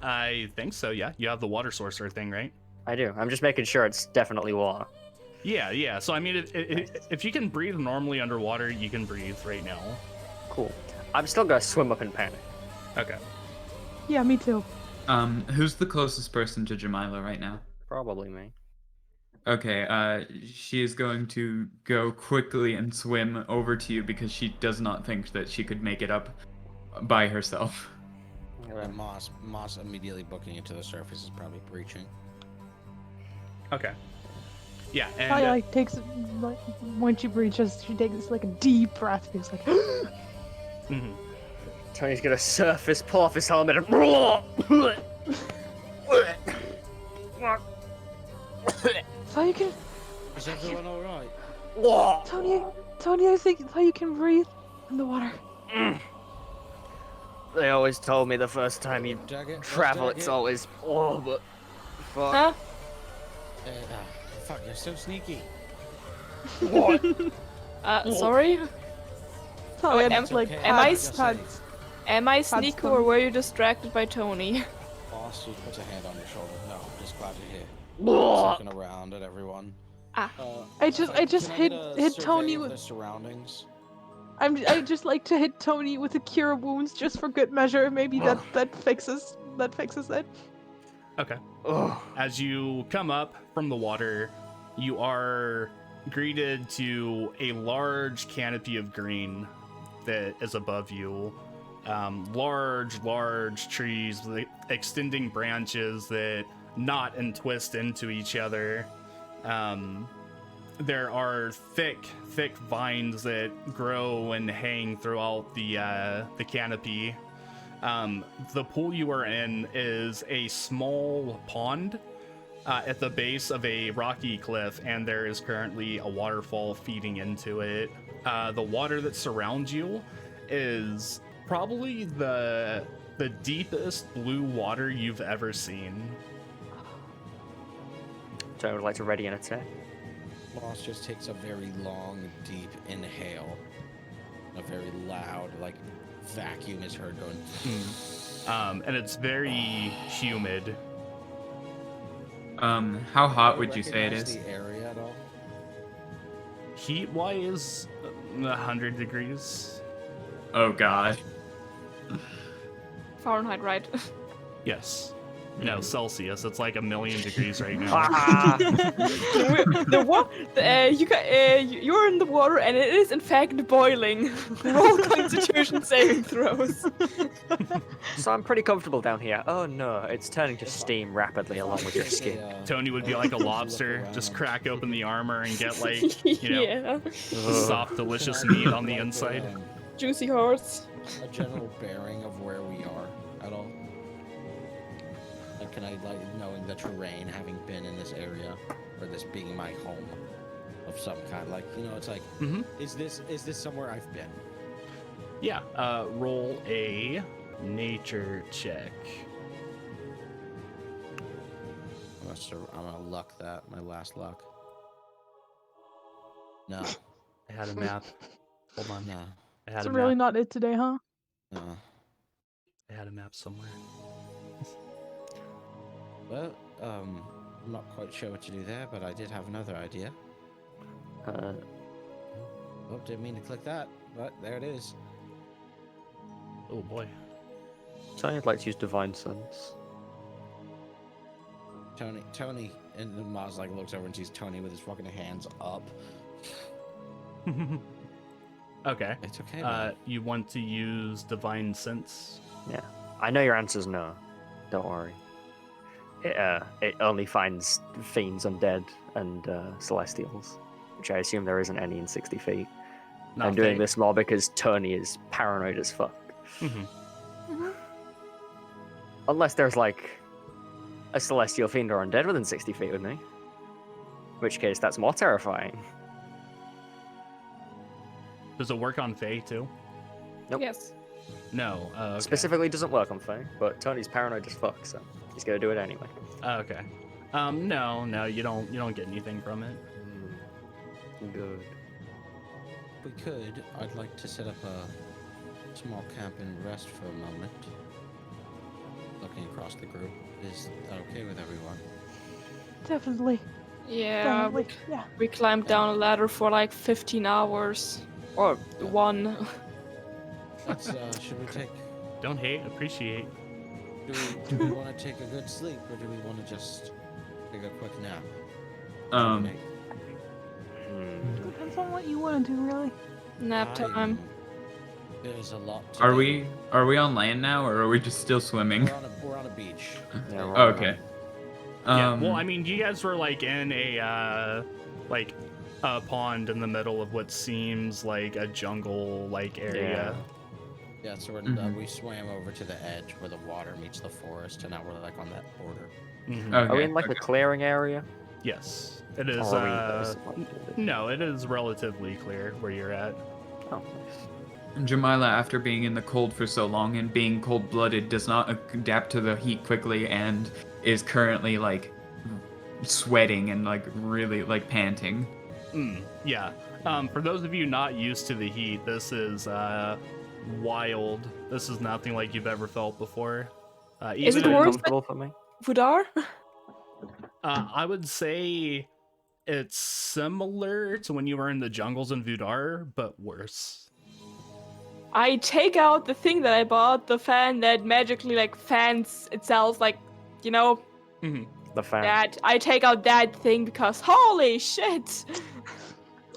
I think so, yeah. You have the water sorcerer thing, right? I do. I'm just making sure it's definitely water. Yeah. So, I mean, if you can breathe normally underwater, you can breathe right now. Cool. I'm still gonna swim up in panic. Okay. Yeah, me too. Who's the closest person to Jamila right now? Probably me. Okay, she is going to go quickly and swim over to you because she does not think that she could make it up by herself. And Moss immediately booking it to the surface is probably breaching. Okay. Yeah, and Talia like takes like when she breaches, she takes like a deep breath. She's like, mhm. Tony's gonna surface, pull off his helmet, and so you can, Is everyone alright? Tony, I think so you can breathe in the water. They always told me the first time you travel, it's always but fuck. Huh? Fuck, you're so sneaky. What? Sorry? Talia am- just like okay. am I Just say, Am I That's sneaky fun. or were you distracted by Tony? Boss, she puts a hand on your shoulder. No, I'm just glad you're here. Blah. Looking around at everyone. Ah. I just can hit get a hit survey Tony of with the surroundings. I just like to hit Tony with a cure wounds just for good measure. Maybe that fixes it. Okay. Ugh. As you come up from the water, you are greeted to a large canopy of green that is above you. Large trees with extending branches that knot and twist into each other. There are thick vines that grow and hang throughout the canopy. The pool you are in is a small pond at the base of a rocky cliff, and there is currently a waterfall feeding into it. The water that surrounds you is probably the deepest blue water you've ever seen. So I would like to ready an attack. Boss just takes a very long, deep inhale. A very loud, like, vacuum is heard going. And it's very humid. How hot would you say it Recognize is? the area at all? Heat-wise, 100 degrees. Oh god. Fahrenheit, right? Yes. No, Celsius. It's like 1,000,000 degrees right now. Ah! You're in the water and it is in fact boiling. Roll Constitution saving throws. So I'm pretty comfortable down here. Oh no, it's turning to steam rapidly along with your It's a, skin. Tony would be like a Look lobster, around. just crack open the armor and get like, you know, Yeah. soft, delicious meat on the inside. Juicy hearts. A general bearing of where we are at all? Like, can I, like, knowing the terrain, having been in this area, or this being my home of some kind, like, you know, it's like, Mhm. is this somewhere I've been? Yeah, roll a nature check. I'm gonna luck that, my last luck. No, I had a map. Hold on. no, I had It's a really map. not it today, huh? no. I had a map somewhere. Well, I'm not quite sure what to do there, but I did have another idea. Oh, didn't mean to click that, but there it is. Oh boy. So I'd like to use Divine Sense. Tony, and then Maz like looks over and sees Tony with his fucking hands up. Okay. It's okay, man. You want to use Divine Sense? Yeah. I know your answer's no. Don't worry. It only finds fiends, undead, and celestials, which I assume there isn't any in 60 feet. Not I'm doing fake. this more because Tony is paranoid as fuck. Mhm. Unless there's like a celestial fiend or undead within 60 feet with me. In which case, that's more terrifying. Does it work on Fae too? Nope. Yes. No. Okay. Specifically doesn't work on Fae, but Tony's paranoid as fuck, so he's gonna do it anyway. Okay. No, you don't get anything from it. Good. If we could, I'd like to set up a small camp and rest for a moment. Looking across the group, is that okay with everyone? Definitely. Yeah. Definitely. Yeah. We climbed down a ladder for like 15 hours. Or one. Let's, should we take, Don't hate, appreciate. do we want to take a good sleep, or do we want to just take a quick nap? Um, Depends on what you want to do, really. Nap time. There's a lot to are do. we on land now, or are we just still swimming? We're on a beach. Yeah, we're Oh, on okay. Yeah. Well, I mean, you guys were like in a pond in the middle of what seems like a jungle like area. Yeah, so we swam over to the edge where the water meets the forest, and now we're like on that border. Mhm. Okay. Are we in like a clearing area? Yes, it is. Or are we No, it is relatively clear where you're at. Oh, nice. Jamila, after being in the cold for so long and being cold-blooded, does not adapt to the heat quickly and is currently like sweating and like really like panting. Yeah. For those of you not used to the heat, this is wild. This is nothing like you've ever felt before. Is it even- worse Uncomfortable for me? Vudar? I would say it's similar to when you were in the jungles in Vudar, but worse. I take out the thing that I bought, the fan that magically like fans itself, like, you know, The fan. that. I take out that thing because holy shit!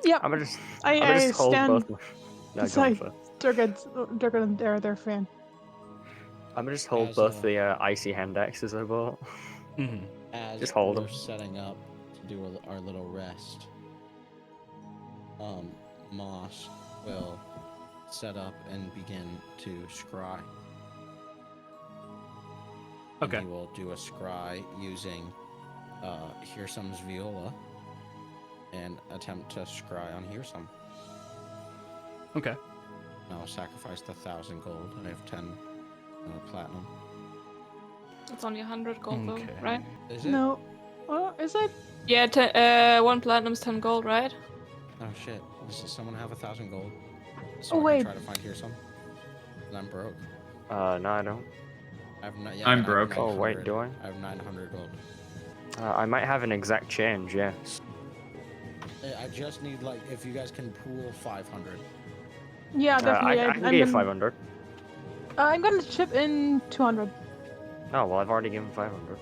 Yep. I'm gonna just, I I'm gonna just hold stand both. No, go on beside first. Durgan and their fan. I'm gonna just hold As both a- the icy hand axes I bought. As Just hold we're 'em. setting up to do our little rest, Moss will set up and begin to scry. And Okay. he will do a scry using Hearsome's viola and attempt to scry on Hearsome. Okay. I'll sacrifice the 1,000 gold. I have 10 platinum. It's only 100 gold Okay. though, right? Is it? No. Oh, is it? Yeah, 1 platinum's 10 gold, right? Oh shit! Does someone have 1,000 gold? So Oh, I wait. can try to find Hearsome. And I'm broke. No, I don't. I have not, I'm I have broke. Oh, wait, 900. do I? I have 900 gold. I might have an exact change, yes. I just need like if you guys can pool 500. Yeah, definitely. I can give you 500. I'm gonna chip in 200. Oh, well, I've already given 500.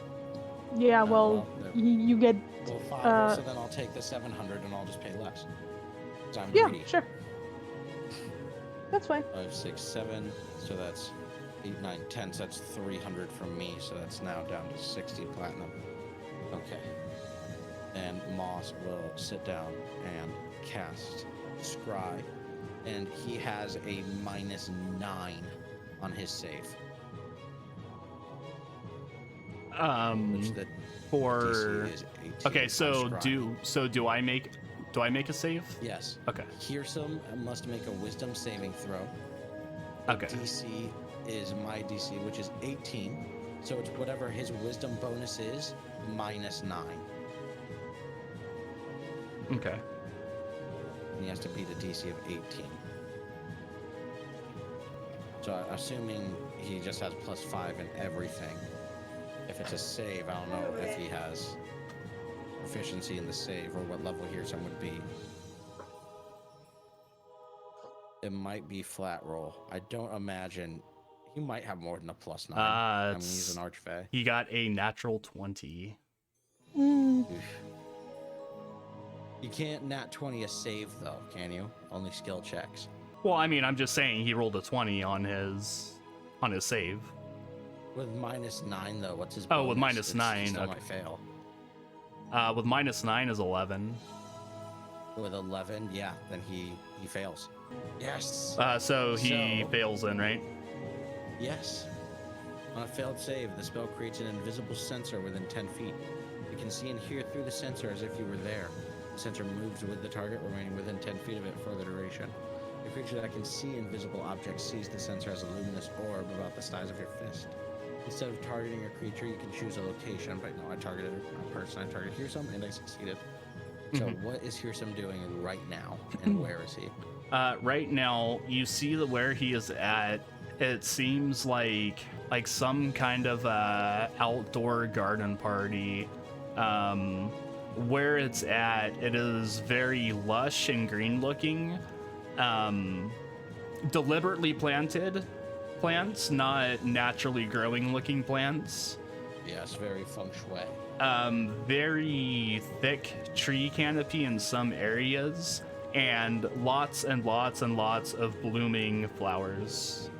Yeah, Oh, well, well, you get. Well, 5. Uh, so then I'll take the 700 and I'll just pay less. 'Cause I'm Yeah, greedy. sure. That's fine. 5, 6, 7. So that's 8, 9, 10. So that's 300 from me. So that's now down to 60 platinum. Okay. And Moss will sit down and cast Scry. And he has a -9 on his save. Which the For DC is 18 okay, on so Scry. do I make a save? Yes. Okay. Hearsome must make a wisdom saving throw. Okay. DC is my DC, which is 18. So it's whatever his wisdom bonus is, -9. Okay. And he has to beat a DC of 18. So assuming he just has +5 in everything. If it's a save, I don't know if he has proficiency in the save or what level Hearsome would be. It might be flat roll. I don't imagine he might have more than a +9. I mean, he's It's- an archfey. He got a natural 20. Mm, You can't nat 20 a save though, can you? Only skill checks. Well, I mean, I'm just saying he rolled a 20 on his save. With -9 though, what's his? Oh, with bonus? -9, He still okay. might fail. With -9 is 11. With 11, yeah, then he fails. Yes. So he So- fails then, right? Yes. On a failed save, the spell creates an invisible sensor within 10 feet. You can see and hear through the sensor as if you were there. The sensor moves with the target, remaining within 10 feet of it for the duration. The creature that can see invisible objects sees the sensor as a luminous orb about the size of your fist. Instead of targeting a creature, you can choose a location. But no, I targeted a person. I targeted Hearsome, and I succeeded. So what is Hearsome doing right now, and where is he? Right now, you see where he is at. It seems like some kind of outdoor garden party. Where it's at, it is very lush and green looking. Deliberately planted plants, not naturally growing looking plants. Yes, very feng shui. Very thick tree canopy in some areas, and lots and lots and lots of blooming flowers.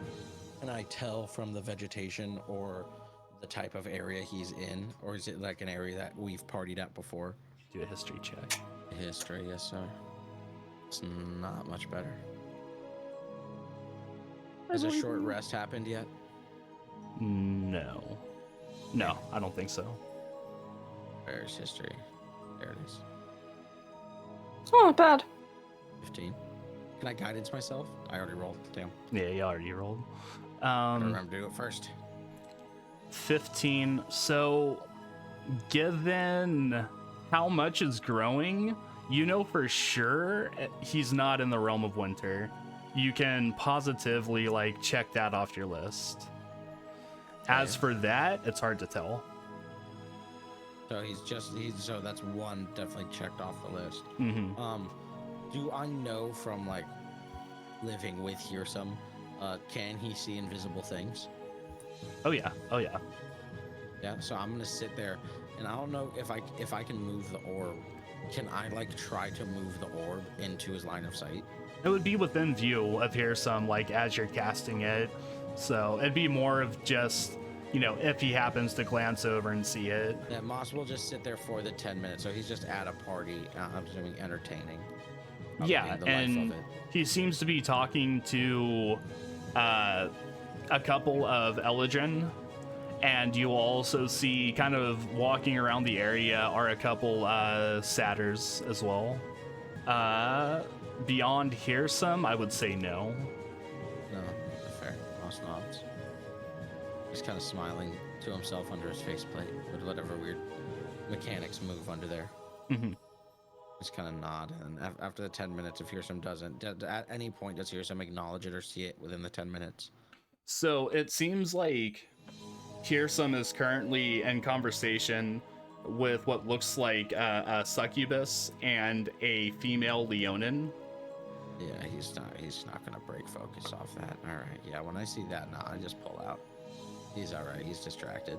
Can I tell from the vegetation or the type of area he's in, or is it like an area that we've partied at before? Do a history check. History, yes, sir. It's not much better. Has a short rest happened yet? No, I don't think so. Where's history? There it is. Oh, not bad. 15. Can I guidance myself? I already rolled. Damn. Yeah, you already rolled. I remember to do it first. 15. So, given how much is growing, you know for sure he's not in the realm of winter. You can positively check that off your list. As for that, it's hard to tell. So so that's one definitely checked off the list. Mm-hmm. Do I know from living with Hearsome, can he see invisible things? Oh yeah. Yeah, so I'm gonna sit there, and I don't know if I can move the orb. Can I try to move the orb into his line of sight? It would be within view of Hearsome, as you're casting it. So it'd be more of just, if he happens to glance over and see it. Yeah, Moss will just sit there for the 10 minutes, so he's just at a party, I'm assuming entertaining. Yeah, the life and of it. he seems to be talking to a couple of Eladrin, and you will also see, kind of walking around the area, are a couple satyrs as well. Beyond Hearsome, I would say no. No, fair. Moss nods. Just kind of smiling to himself under his faceplate with whatever weird mechanics move under there. Mm-hmm. Just kind of nod, and after the 10 minutes, if Hearsome doesn't, at any point does Hearsome acknowledge it or see it within the 10 minutes? So it seems like Hearsome is currently in conversation with what looks like a succubus and a female Leonin. Yeah, he's not gonna break focus off that. All right, yeah. When I see that, I just pull out. He's all right. He's distracted.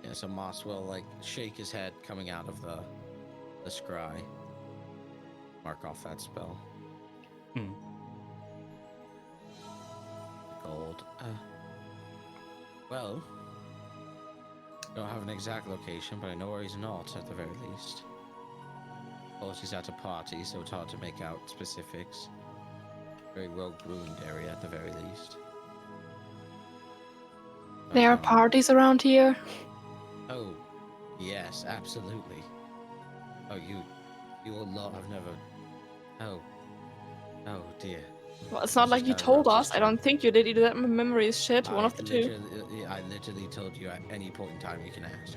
Yeah, so Moss will shake his head coming out of the scry. Mark off that spell. Gold. Well, don't have an exact location, but I know where he's not at the very least. Suppose he's at a party, so it's hard to make out specifics. Very well-groomed area at the very least. There are parties around here. Oh, yes, absolutely. Oh, you will not have never. Oh dear. Well, it's not like you told us. I don't think you did either. That memory is shit. One of the two. I literally told you at any point in time you can ask.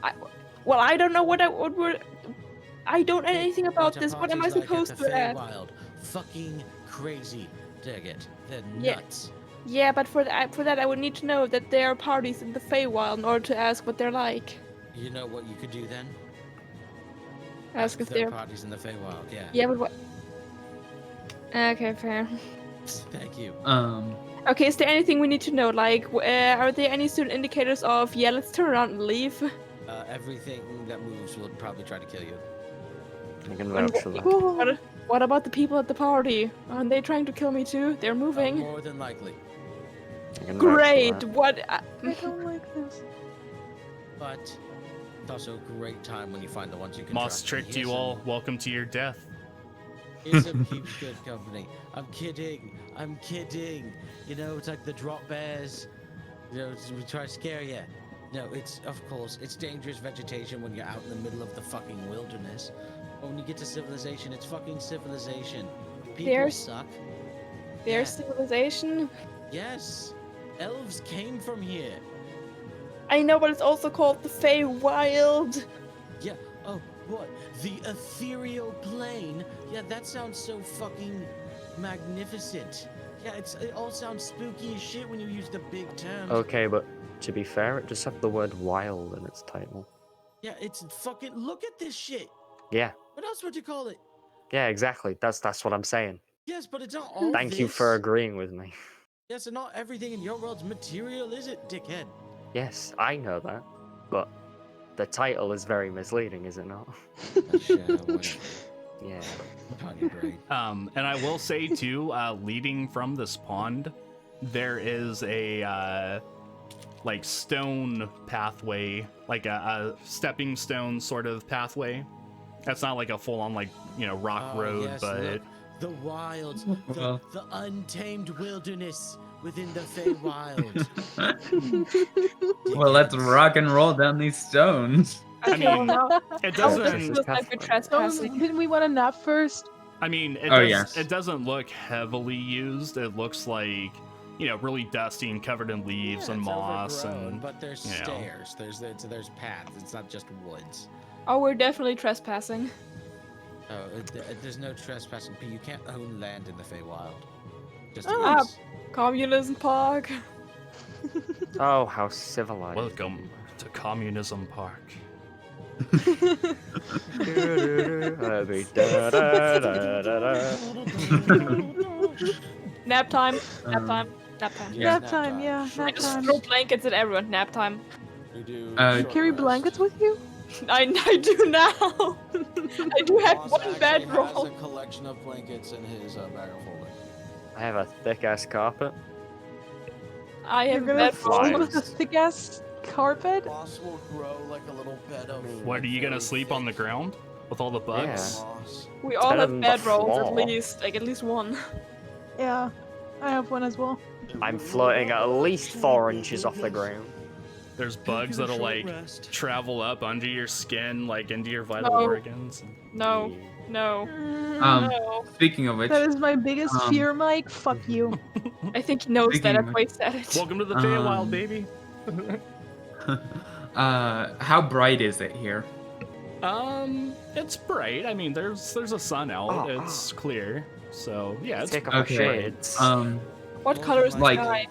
I don't know what I don't know anything about this. What am I supposed to ask? Feywild. Fucking crazy. Dig it. They're nuts. Yeah, but for that I would need to know that there are parties in the Feywild in order to ask what they're like. You know what you could do then? Ask if there they're are parties in the Feywild. Yeah. Yeah, but what? Okay, fair. Thank you. Okay, is there anything we need to know? Are there any certain indicators of let's turn around and leave? Everything that moves will probably try to kill you. I can vouch for that. What about the people at the party? Aren't they trying to kill me too? They're moving. More than likely. I can vouch for Great. that. What? I don't like this. But it's also a great time when you find the ones you can Moss trust. tricked you all. Welcome to your death. Here's some keeps good company. I'm kidding. I'm kidding. You know, it's like the drop bears. You know, we try to scare you. No, it's, of course, it's dangerous vegetation when you're out in the middle of the fucking wilderness. But when you get to civilization, it's fucking civilization. People There's- suck. Their Yeah. civilization. Yes. Elves came from here. I know, but it's also called the Feywild. Yeah. Oh, what? The ethereal plane? Yeah, that sounds so fucking magnificent. Yeah, it all sounds spooky as shit when you use the big terms. Okay, but to be fair, it just had the word wild in its title. Yeah, it's fucking. Look at this shit. Yeah, What else would you call it? yeah, exactly. That's what I'm saying. Yes, but it's not all. Thank you for this. agreeing with me. Yes, and not everything in your world's material, is it, dickhead? Yes, I know that, but the title is very misleading, is it not? Yeah. And I will say too, leading from this pond, there is a like stone pathway, like a stepping stone sort of pathway. That's not like a full-on like rock road, yes, but look, the wilds, Well. the untamed wilderness within the Feywild. Well, let's rock and roll down these stones. I Okay, well, mean, now it now doesn't- this doesn't. looks like we're trespassing. Didn't we want to nap first? I mean, Oh, yes. it doesn't look heavily used. It looks like really dusty and covered in leaves Yeah, and it's moss overgrown, and but there's you know. stairs. There's paths. It's not just woods. Oh, we're definitely trespassing. Oh, there's no trespassing. You can't own land in the Feywild. Just Ah. use. Communism Park. Oh, how civilized. welcome to Communism Park. Nap time. Nap Um, time. Nap time. Yeah. Nap time, yeah, Sure. nap Just time. throw blankets at everyone. Nap time. We do You short Carry rest. blankets with you? I do now. I do have Boss one actually bedroll. has a collection of blankets in his bag of holding. I have a thick ass carpet. I You're have a gonna bedroll. fly. sleep with a thick ass carpet? Boss will grow like a little bed of. What, are you gonna very sleep on the thick ground with all the bugs? moss. We all better have than the bedrolls at floor. least, like at least one. Yeah, I have one as well. I'm floating at least 4 inches off the ground. There's bugs that'll like travel up under your skin, like into your vital No. organs. No, no, Um, no. Speaking of which, That is my biggest um, fear, Mike. Fuck you. I think he knows Speaking that. of That's why he said it. Welcome to the Feywild, baby. how bright is it here? It's bright. I mean, there's a sun out. Oh. It's clear. So yeah, it's Take off my Okay. shades. What color is the Like- sky?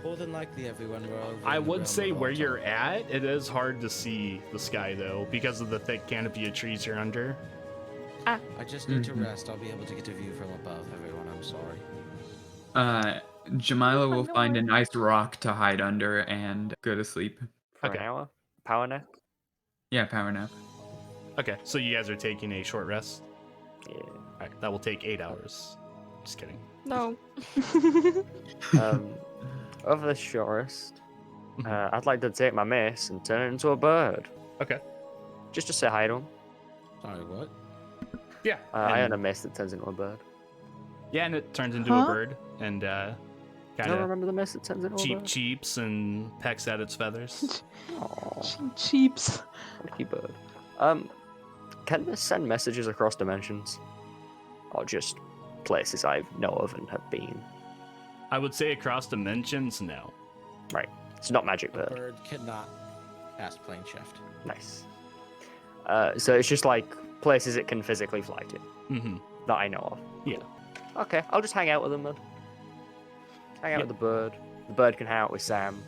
More than likely, everyone will. over I in the would realm say of where Aeothar. you're at, it is hard to see the sky though, because of the thick canopy of trees you're under. I just need to Mhm. rest. I'll be able to get a view from above. Everyone, I'm sorry. Jamila will no find a worries. nice rock to hide under and go to sleep. For okay. an hour? Power nap? Yeah, power nap. Okay, so you guys are taking a short rest. Yeah. All right, that will take 8 hours. Just kidding. No. Over the shortest, I'd like to take my mace and turn it into a bird. Okay. Just to say hi to him. Sorry, what? Yeah. I own and, a mace that turns into a bird. yeah, and it turns into a Huh? bird and You kind don't of remember the mace that turns into a bird? cheeps and pecks at its feathers. Aw, Cheeps. lucky bird. Can this send messages across dimensions? Or just places I know of and have been? I would say across dimensions, no. It's not magic A bird. bird cannot cast plane shift. Nice. So it's just like places it can physically fly to Mm-hmm. that I know of. Yeah. Okay, I'll just hang out with them then. Hang out Yeah. with the bird. The bird can hang out with Sam.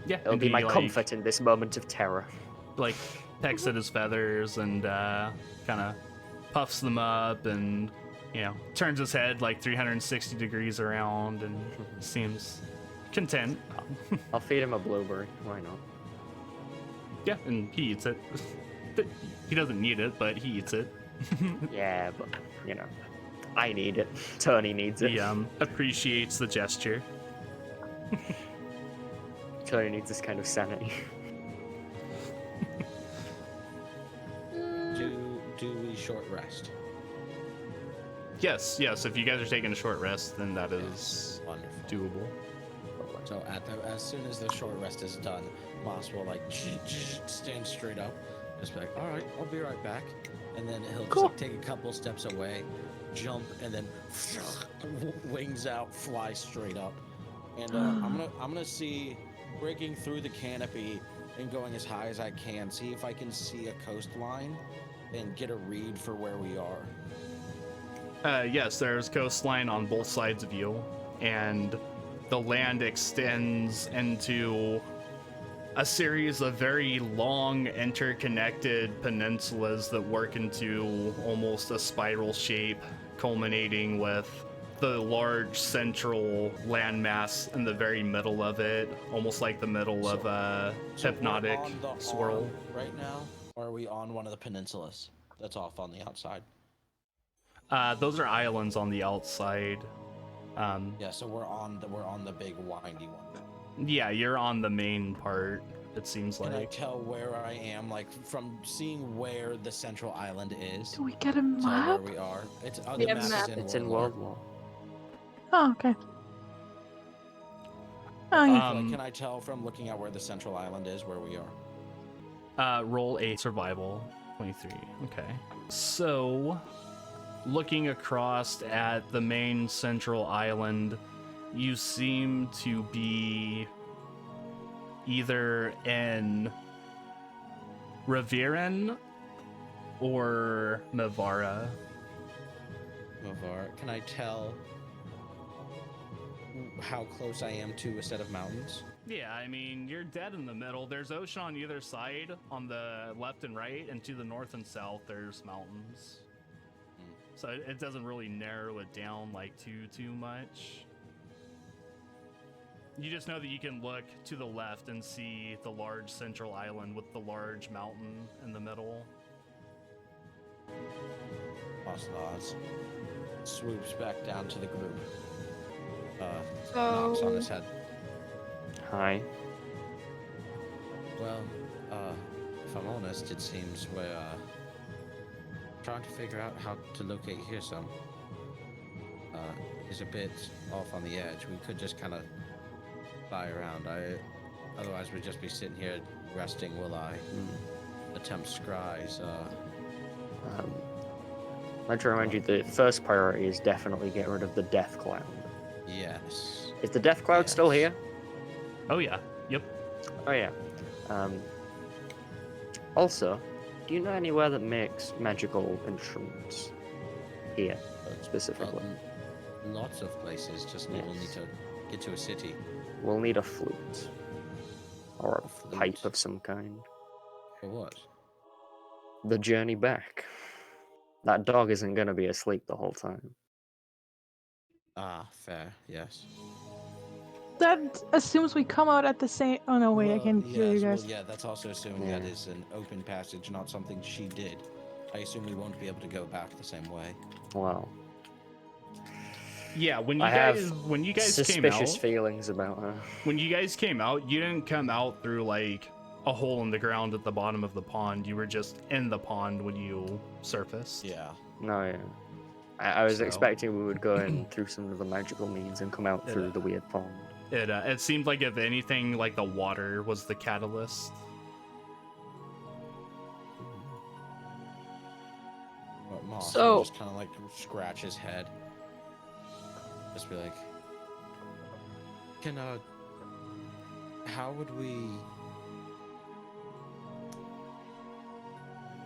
Yeah, It'll and be he, my like, comfort in this moment of terror. Like pecks at his feathers and kind of puffs them up and turns his head like 360 degrees around and seems content. I'll feed him a blueberry. Why not? Yeah, and he eats it. He doesn't need it, but he eats it. Yeah, but I need it. Tony needs it. He appreciates the gesture. Tony needs this kind of sanity. Do we short rest? Yes. If you guys are taking a short rest, then that is Wonderful. doable. So as soon as the short rest is done, Moss will like stand straight up, just be like, "All right, I'll be right back," and then he'll just Cool. like, take a couple steps away, jump, and then wings out, fly straight up. And I'm gonna see breaking through the canopy and going as high as I can. See if I can see a coastline and get a read for where we are. Yes, there's coastline on both sides of you, and the land extends into a series of very long, interconnected peninsulas that work into almost a spiral shape, culminating with the large central landmass in the very middle of it, almost like the middle of a So hypnotic we're on the swirl. arm right now, or are we on one of the peninsulas that's off on the outside? Those are islands on the outside. Yeah, so we're on the big windy one. Yeah, you're on the main part, it seems Can I like. tell where I am, like from seeing where the central island is? Do we get a Tell map? where we are. It's We the have map map. is in It's in World World War. Oh, okay. Oh, yeah. Like, can I tell from looking at where the central island is where we are? Roll a survival. 23. Okay. So, looking across at the main central island, you seem to be either in Reviren or Mavara. Mavar. Can I tell how close I am to a set of mountains? Yeah, I mean, you're dead in the middle. There's ocean on either side, on the left and right, and to the north and south, there's mountains. So it doesn't really narrow it down like too much. You just know that you can look to the left and see the large central island with the large mountain in the middle. Oz swoops back down to the group. So- Knocks on his head. Hi. Well, if I'm honest, it seems we're trying to figure out how to locate here some. He's a bit off on the edge. We could just kind of fly around. Otherwise we'd just be sitting here resting while I attempt scries. I'd like to remind you the first priority is definitely get rid of the death cloud. Yes. Is the death cloud still here? Oh yeah, yep. Oh yeah. Also, do you know anywhere that makes magical instruments? Here, specifically. Lots of places. Just we'll need Yes. to get to a city. We'll need a flute. Or a flute? pipe of some kind. For what? The journey back. That dog isn't gonna be asleep the whole time. Ah, fair. Yes. That assumes we come out at the same. Oh no, wait, I Well, can hear you yes, guys. Well, yeah, that's also assuming that Yeah. is an open passage, not something she did. I assume we won't be able to go back the same way. Wow. Yeah, when I have you guys came Suspicious out, feelings about her. when you guys came out, you didn't come out through like a hole in the ground at the bottom of the pond. You were just in the pond when you surfaced. Yeah. No, yeah. I was So- expecting we would go in through some of the magical means and come out through Yeah. the weird pond. It seemed like if anything, like the water was the catalyst. But Moss So- will just kind of like scratch his head. Just be like, how would we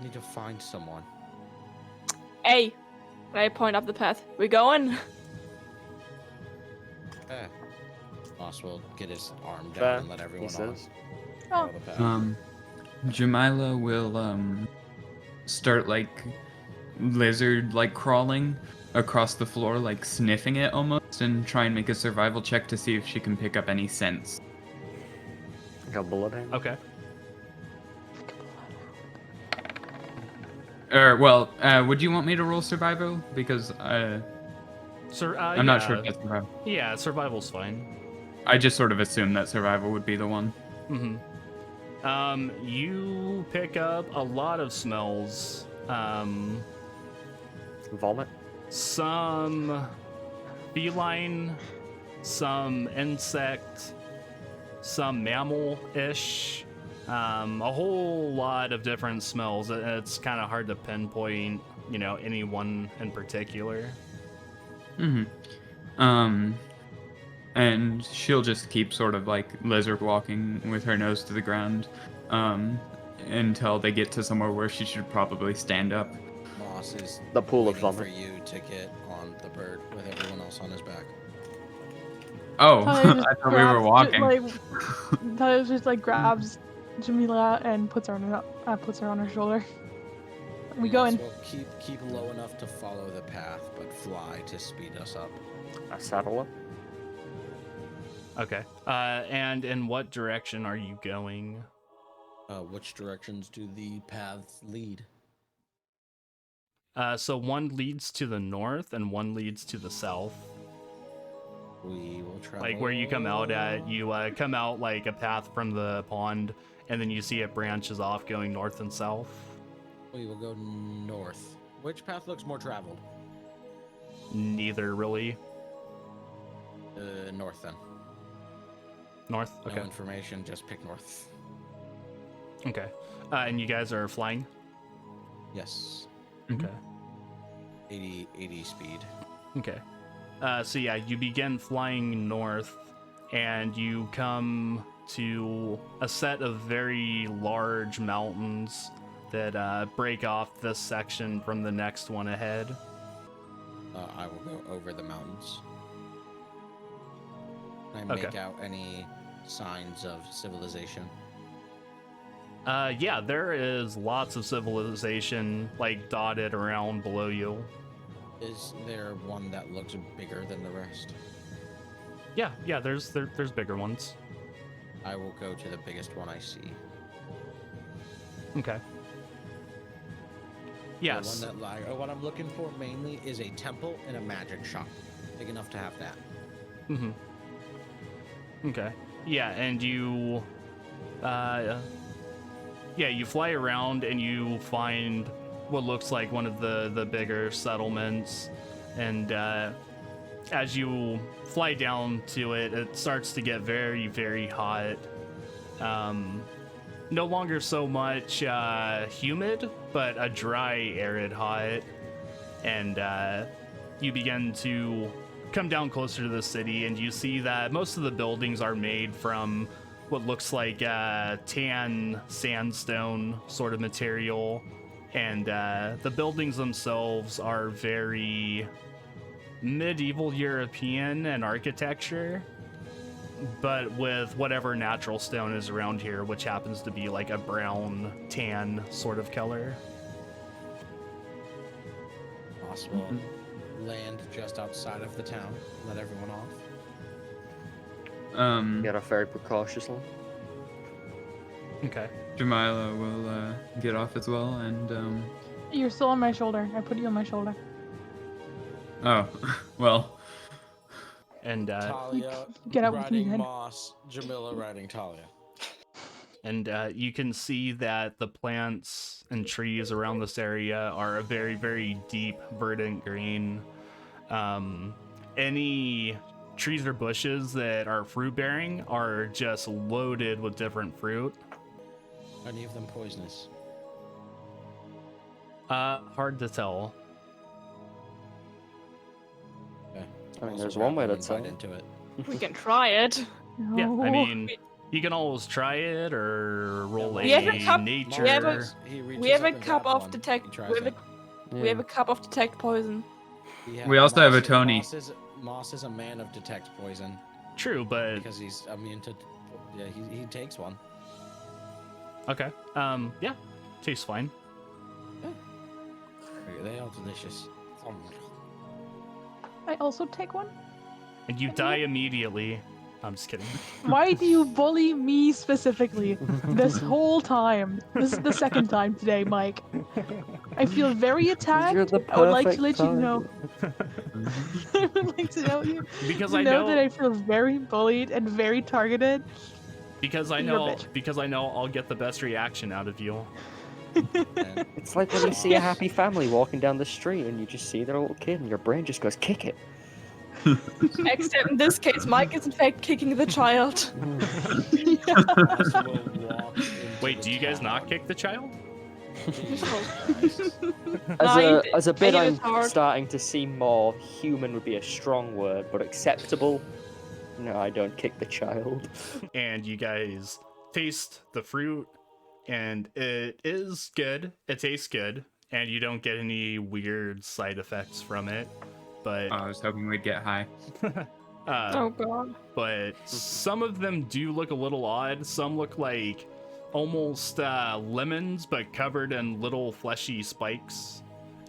need to find someone? Hey, I point up the path. We going? Fair. Moss will get his arm down Fair, and let he everyone on. says. Oh. Follow the path. Jamila will start like lizard like crawling across the floor, like sniffing it almost, and try and make a survival check to see if she can pick up any scents. Like a bloodhound. Okay. Would you want me to roll survival? Because I'm not sure if that's survival. Yeah, survival's fine. I just sort of assumed that survival would be the one. Mm-hmm. You pick up a lot of smells. Vomit. some feline, some insect, some mammal-ish, a whole lot of different smells. It's kind of hard to pinpoint, any one in particular. And she'll just keep sort of like lizard walking with her nose to the ground, until they get to somewhere where she should probably stand up. Moss is The pool of waiting vomit. for you to get on the bird with everyone else on his back. Oh, Talia just I thought we were grabs- walking. Talia just like grabs Jamila and puts her on her shoulder. We go Moss in. will keep low enough to follow the path, but fly to speed us up. I saddle up. Okay. And in what direction are you going? Which directions do the paths lead? So one leads to the north and one leads to the south. We will try. Like where you come out at, you come out like a path from the pond, and then you see it branches off going north and south. We will go north. Which path looks more traveled? Neither really. North then. North? Okay. No information, just pick north. Okay. And you guys are flying? Yes. Okay. 80 speed. Okay. So yeah, you begin flying north, and you come to a set of very large mountains that break off this section from the next one ahead. I will go over the mountains. Can I make Okay. out any signs of civilization? Yeah, there is lots of civilization like dotted around below you. Is there one that looks bigger than the rest? Yeah, there's bigger ones. I will go to the biggest one I see. Okay. Yes. The one that what I'm looking for mainly is a temple and a magic shop. Big enough to have that. Mm-hmm. Okay. Yeah, and you you fly around and you find what looks like one of the bigger settlements, and as you fly down to it, it starts to get very, very hot. No longer so much humid, but a dry, arid hot, and you begin to come down closer to the city, and you see that most of the buildings are made from what looks like tan sandstone sort of material, and the buildings themselves are very medieval European in architecture, but with whatever natural stone is around here, which happens to be like a brown tan sort of color. Possible. Land just outside of the town. Let everyone off. Get off very precautiously. Okay. Jamila will get off as well, and You're still on my shoulder. I put you on my shoulder. oh, well, And Talia Get out with me, riding then. Moss, Jamila riding Talia. you can see that the plants and trees around this area are a very, very deep verdant green. Any trees or bushes that are fruit bearing are just loaded with different fruit. Any of them poisonous? Hard to tell. Okay. I mean, Also there's one way wrap to one tell. bite into it. We can try it. Yeah, I No. mean, you can always try it or roll We a have a cup- nature. we have a- He reaches We have up a and cup grabs of one. detect. He tries We have it. we have a cup of detect poison. We also have a Tony. Moss is a man of detect poison True, but because he's immune to. Yeah, he takes one. okay. Yeah, tastes fine. They are delicious. I also take one. And you die immediately. I'm just kidding. Why do you bully me specifically this whole time? This is the second time today, Mike. I feel very attacked. You're the I would like to perfect let you know. target. I would like to know you Because to I know know that I feel very bullied and very targeted. because I You're a know bitch. because I know I'll get the best reaction out of you. And It's like when you see a happy family walking down the street and you just see their little kid and your brain just goes, kick it. Except in this case, Mike is in fact kicking the child. Moss will walk into Wait, the do you guys not town. kick the child? Jesus Christ. As a bit, I'm Aeothar. starting to see more. Human would be a strong word, but acceptable. No, I don't kick the child. And you guys taste the fruit, and it is good. It tastes good, and you don't get any weird side effects from it. But I was hoping we'd get high. Oh god. but some of them do look a little odd. Some look like almost lemons, but covered in little fleshy spikes.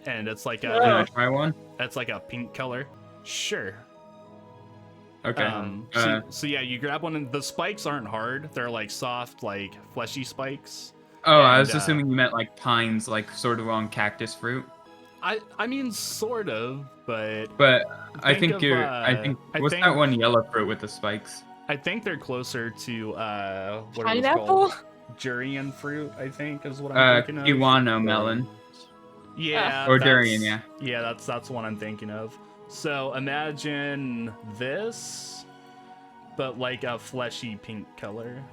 And it's like Can I a try one? it's like a pink color. Sure. Okay. So yeah, you grab one, and the spikes aren't hard. They're like soft, like fleshy spikes. Oh, I was and, assuming you meant like pines, like sort of on cactus fruit. I mean, sort of, but But I think of, you're. What's think, that one yellow fruit with the spikes? I think they're closer to what it was Pineapple? called. Durian fruit, I think, is what I'm thinking of. Kiwano melon. Yeah. Or that's- durian, yeah. Yeah, that's what I'm thinking of. So imagine this, but like a fleshy pink color.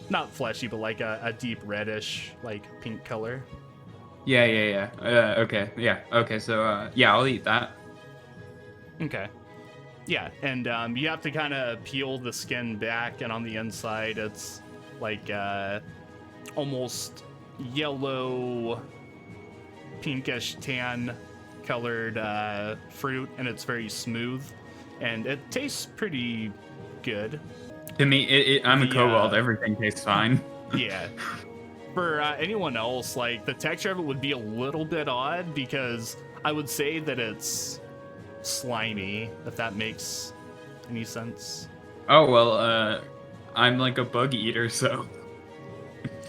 Not fleshy, but like a deep reddish, like pink color. Yeah. Okay, yeah. Okay, so yeah, I'll eat that. Okay. Yeah, and you have to kind of peel the skin back, and on the inside, it's like almost yellow, pinkish tan colored fruit, and it's very smooth, and it tastes pretty good. To me, I'm a The, kobold. Everything tastes fine. Yeah. For anyone else, like the texture of it would be a little bit odd because I would say that it's slimy, if that makes any sense. Oh well, I'm like a bug eater, so.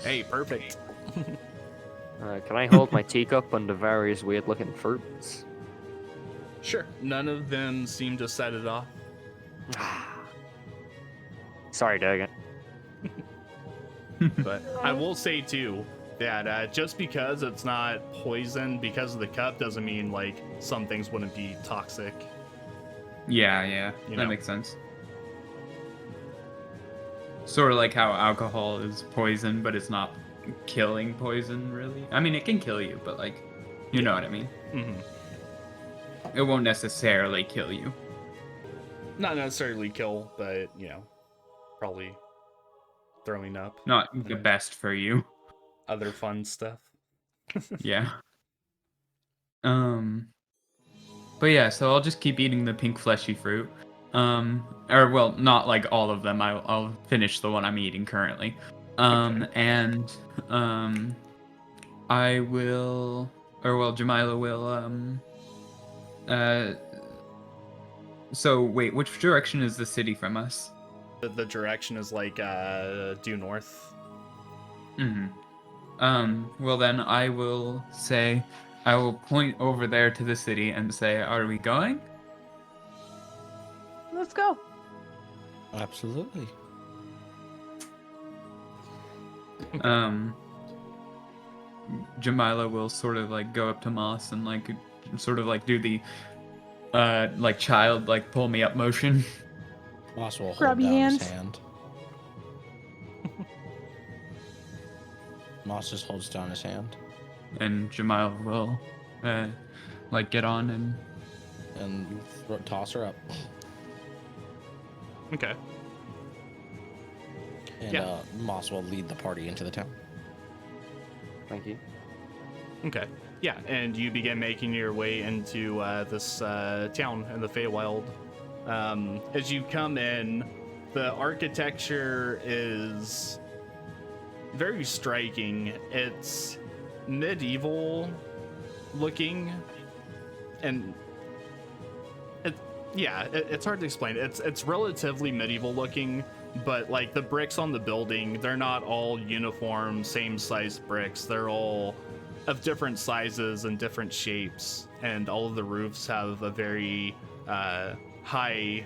Hey, perfect. Can I hold my teacup under various weird-looking fruits? Sure. None of them seem to set it off. Sorry, Dagan. But I will say too that just because it's not poison because of the cup doesn't mean like some things wouldn't be toxic. Yeah, You that know. makes sense. Sort of like how alcohol is poison, but it's not killing poison, really. I mean, it can kill you, but like, you know what I mean. Hmm. It won't necessarily kill you. Not necessarily kill, but you know, probably throwing up. Not the best for you. Other fun stuff. Yeah. But yeah, so I'll just keep eating the pink fleshy fruit. Or well, not like all of them. I'll finish the one I'm eating currently. And I will, or well, Jamila will. So wait, which direction is the city from us? The direction is like due north. Well then I will say, I will point over there to the city and say, are we going? Let's go. Absolutely. Jamila will sort of like go up to Moss and like sort of like do the like child like pull me up motion. Moss will hold Grab your down his hand. hand. Moss just holds down his hand And Jamila will like get on and toss her up. Okay. And Yeah. Moss will lead the party into the town. Thank you. Okay. Yeah, and you begin making your way into this town in the Feywild. As you come in, the architecture is very striking. It's medieval looking, and it's hard to explain. It's relatively medieval looking, but like the bricks on the building, they're not all uniform, same size bricks. They're all of different sizes and different shapes, and all of the roofs have a very high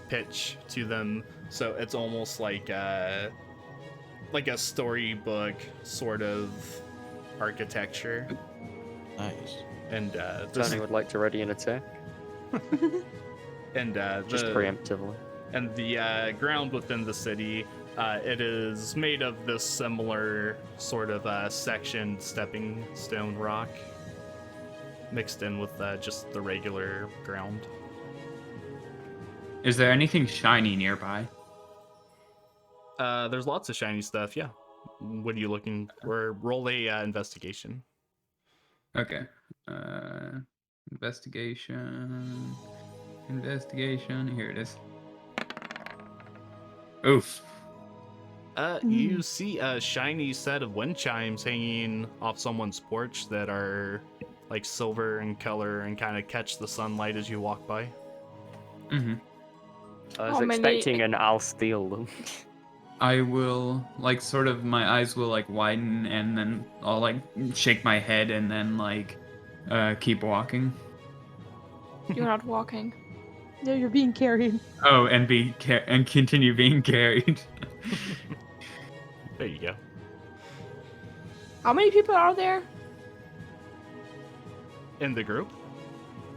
pitch to them. So it's almost like like a storybook sort of architecture. Nice. And Tony would like to ready an attack, and just preemptively. And the ground within the city, it is made of this similar sort of sectioned stepping stone rock mixed in with just the regular ground. Is there anything shiny nearby? There's lots of shiny stuff, yeah. What are you looking for? Roll a investigation. Okay. Investigation. Here it is. Oof. You see a shiny set of wind chimes hanging off someone's porch that are like silver in color and kind of catch the sunlight as you walk by. Mm-hmm. I was How many- expecting an I'll steal them. I will, like, sort of, my eyes will, like, widen, and then I'll, like, shake my head, and then, like, keep walking. You're not walking. No, you're being carried. Oh, and continue being carried. There you go. How many people are there? In the group,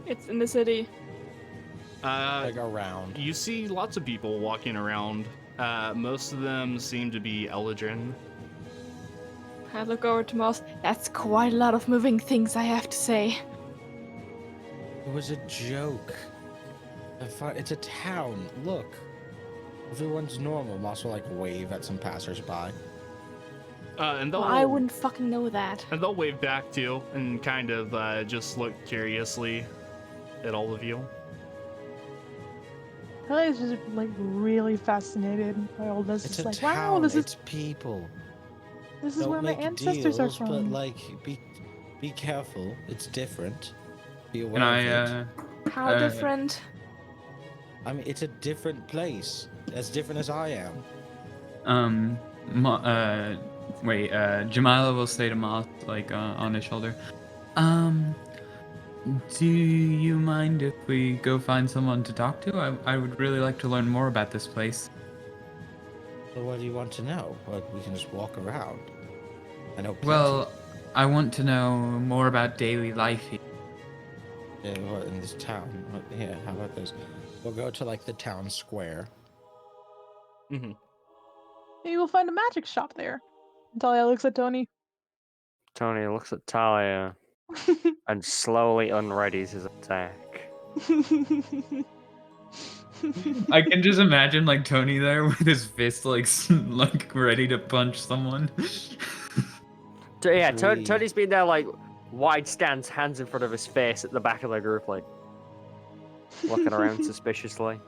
It's in the city. Like around. you see lots of people walking around. Most of them seem to be Eldrin. I look over to Moss. That's quite a lot of moving things, I have to say. It was a joke. It's a town. Look. Everyone's normal. Moss will like wave at some passersby. And they'll Well, I wouldn't fucking know that. and they'll wave back to you and kind of just look curiously at all of you. Talia's just like really fascinated by all this. It's It's a like, town. wow, this is It's people. where my make ancestors deals, are from. But like, be careful. It's different. Be aware Can of it. How different? I mean, it's a different place. As different as I am. Jamila will say to Moth, like, on his shoulder, do you mind if we go find someone to talk to? I would really like to learn more about this place. So what do you want to know? Like, we can just walk around. I know. Plenty. Well, I want to know more about daily life here. Yeah, what, in this town? Here, how about this? We'll go to like the town square. Mm-hmm. Maybe we'll find a magic shop there. Talia looks at Tony. Tony looks at Talia and slowly unreadies his attack. I can just imagine like Tony there with his fist like like ready to punch someone. Yeah, Sweet. Tony's been there like wide stance, hands in front of his face at the back of the group, like looking around suspiciously.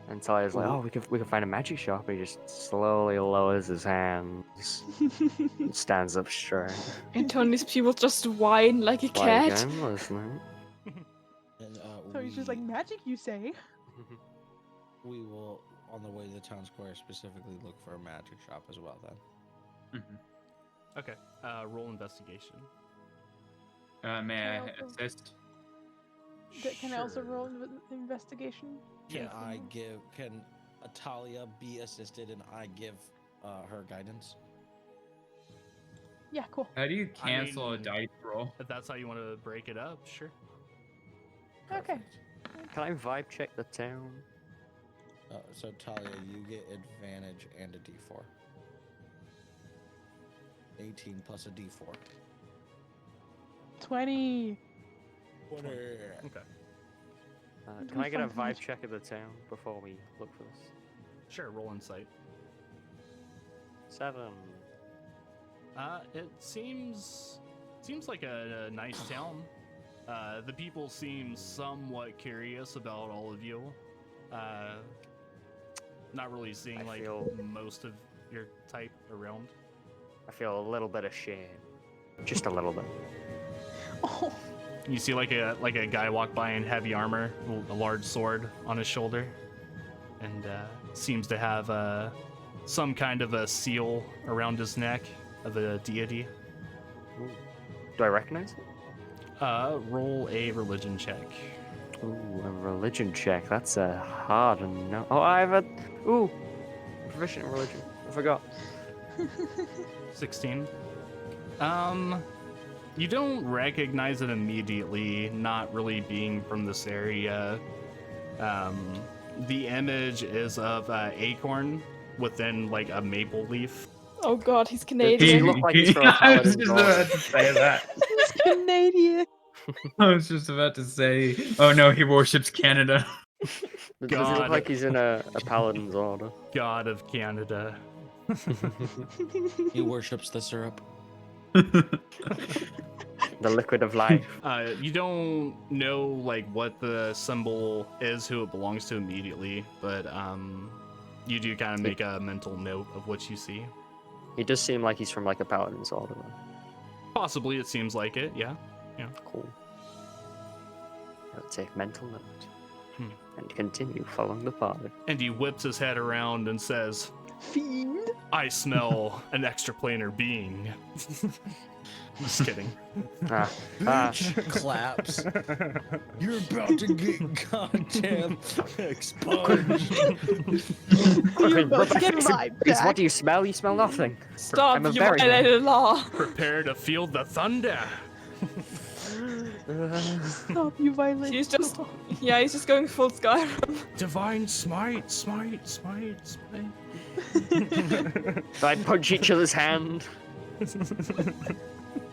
And Talia's like, "Oh, we can find a magic shop." He just slowly lowers his hands, and stands up straight. And Tony's people just whine like a Like, cat. I'm listening. And So he's just like, magic, you say? we will, on the way to the town square, specifically look for a magic shop as well. Then. Okay. Roll investigation. May I also- assist? Can I also Sure. roll investigation? Can Yeah. Can Atalia be assisted and I give her guidance? Yeah, cool. How do you I cancel mean- a dice roll? If that's how you want to break it up, sure. Okay. Can I vibe check the town? So Talia, you get advantage and a D4. 18 plus a D4. 20. Okay. Can I get a Find vibe magic. check of the town before we look for this? Sure, roll insight. 7. It seems like a nice town. The people seem somewhat curious about all of you. Not really seeing I like feel- most of your type around. I feel a little bit of shame. Just a little bit. Oh, You see like a guy walk by in heavy armor, a large sword on his shoulder, and seems to have some kind of a seal around his neck of a deity. Ooh. Do I recognize it? Roll a religion check. Ooh, a religion check. That's a hard no. Oh, I have a. Ooh, proficient in religion. I forgot. 16. You don't recognize it immediately, not really being from this area. The image is of acorn within like a maple leaf. Oh god, he's Does Canadian. he look like he's from a I was paladin's just order? about to say that. He's Canadian. I was just about to say, oh no, he worships Canada. Does he God. look like he's in a paladin's order? God of Canada. He worships the syrup. The liquid of life. You don't know like what the symbol is, who it belongs to immediately, but you do kind of make a mental note of what you see. He does seem like he's from like a paladin's order. Though. Possibly, it seems like it. Yeah. Cool. I'll take mental note Hmm. and continue following the party. And he whips his head around and says, Fiend. "I smell an extraplanar being." Just kidding. Claps. You're about to get goddamn expunged. You're about to get Rex, my Rex, what back. do you smell? You smell nothing. Stop, I'm a you very- violated law. Prepare to feel the thunder. Stop, you violate. He's just, yeah, he's just going full Skyrim. Divine smite, smite, smite, smite. So I punch each other's hand.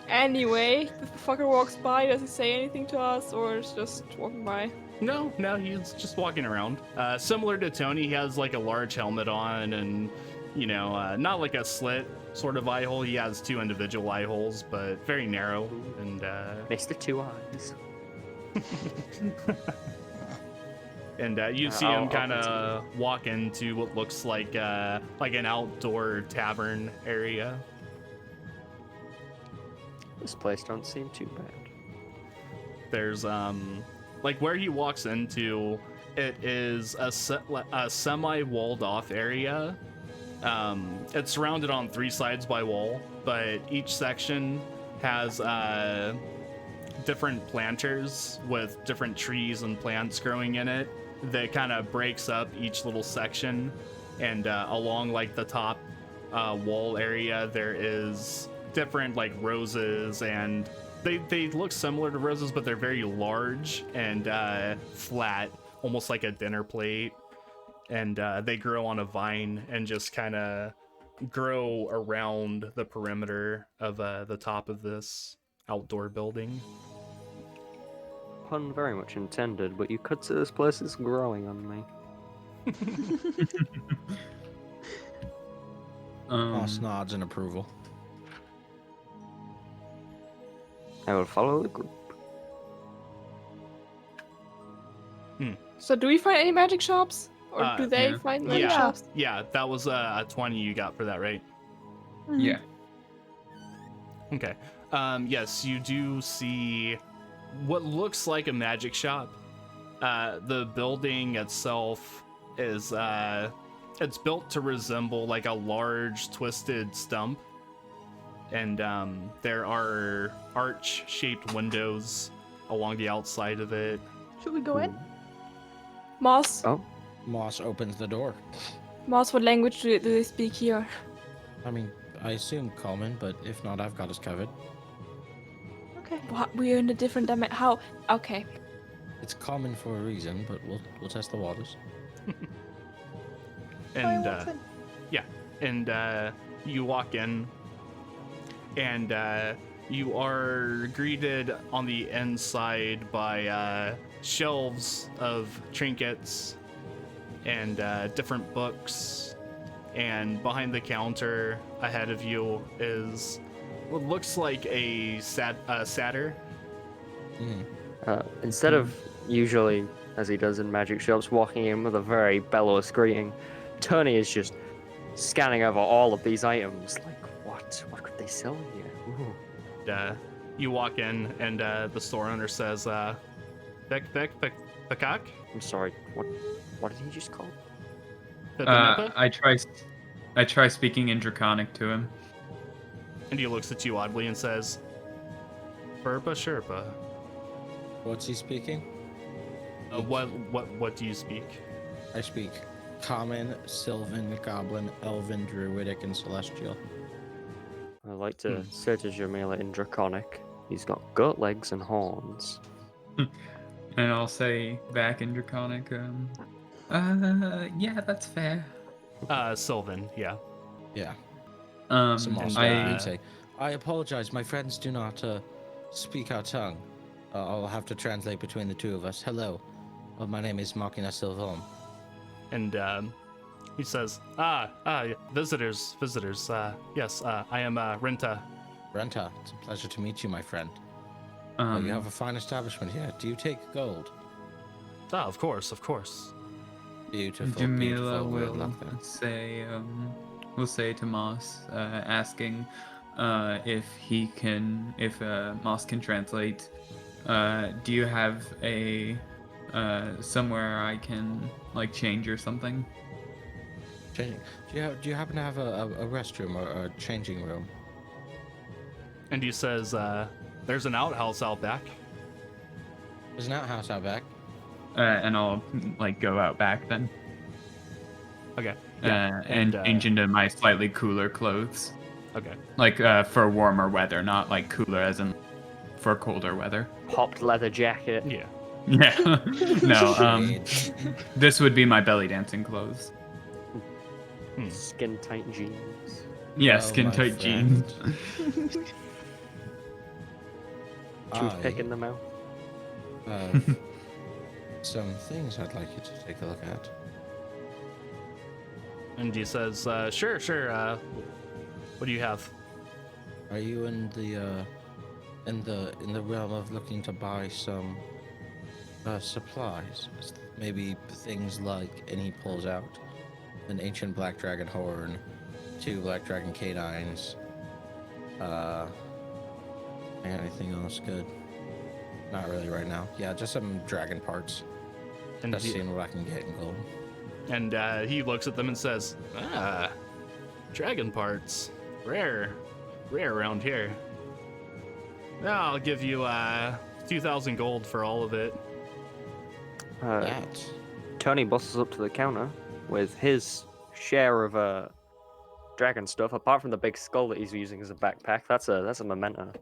Anyway, the fucker walks by, does he say anything to us, or is just walking by? No, he's just walking around. Similar to Tony, he has like a large helmet on and, you know, not like a slit sort of eye hole. He has 2 individual eye holes, but very narrow. And Makes the 2 eyes. you see I'll him kind continue. of walk into what looks like an outdoor tavern area. This place don't seem too bad. There's like where he walks into, it is a semi-walled off area. It's surrounded on 3 sides by wall, but each section has different planters with different trees and plants growing in it that kind of breaks up each little section. And along like the top wall area, there is different like roses, and they look similar to roses, but they're very large and flat, almost like a dinner plate. And they grow on a vine and just kind of grow around the perimeter of the top of this outdoor building. Pun very much intended, but you could say this place is growing on me. Moss nods in approval. I will follow the group. So do we find any magic shops? Or do they yeah. find magic Yeah. shops? Yeah, that was a 20 you got for that, right? Yeah. Okay. Yes, you do see what looks like a magic shop. The building itself is it's built to resemble like a large twisted stump, and there are arch-shaped windows along the outside of it. Should we go in? Moss? Oh. Moss opens the door. Moss, what language do they speak here? I mean, I assume common, but if not, I've got us covered. Okay. What? We're in a different dimension. How? Okay. It's common for a reason, but we'll test the waters. And Fire walks in. you walk in, and you are greeted on the inside by shelves of trinkets and different books, and behind the counter ahead of you is what looks like a satyr. Instead of usually, as he does in magic shops, walking in with a very bellows greeting, Tony is just scanning over all of these items. Like, what could they sell here? Ooh. You walk in, and the store owner says, Pekak? I'm sorry. What did he just call? I try speaking in Draconic to him. And he looks at you oddly and says, Burpa Sherpa. What's he speaking? What do you speak? I speak common, sylvan, goblin, elven, druidic, and celestial. I like to say to Jamila in Draconic, he's got goat legs and horns. And I'll say back in Draconic, yeah, that's fair. Sylvan, yeah. Yeah. Um, Some and, Australian say, I apologize, my friends do not speak our tongue. I'll have to translate between the two of us. Hello. My name is Machina Sylvom. And he says, visitors. Yes, I am Renta. Renta, it's a pleasure to meet you, my friend. You have a fine establishment here. Do you take gold? Of course. Beautiful, Jamila beautiful. We'll will look there. say to Moss, asking if Moss can translate. Do you have a somewhere I can like change or something? Changing. Do you happen to have a restroom or a changing room? And he says, there's an outhouse out back. There's an outhouse out back. And I'll like go out back then. Okay. And change into my slightly cooler clothes. Okay. Like for warmer weather, not like cooler as in for colder weather. Popped leather jacket. Yeah. Yeah. No, Shades. this would be my belly dancing clothes. Skin tight jeans. Yeah, Oh, skin my tight friend. jeans. Toothpick in the mouth. Some things I'd like you to take a look at. And he says, sure. What do you have? Are you in the realm of looking to buy some supplies? Maybe things like, and he pulls out an ancient black dragon horn, 2 black dragon canines. Anything else good? Not really right now. Yeah, just some dragon parts. And Just seeing what I can get in gold. And he looks at them and says, dragon parts. Rare around here. I'll give you 2,000 gold for all of it. That. Tony busts up to the counter with his share of dragon stuff, apart from the big skull that he's using as a backpack. That's a memento.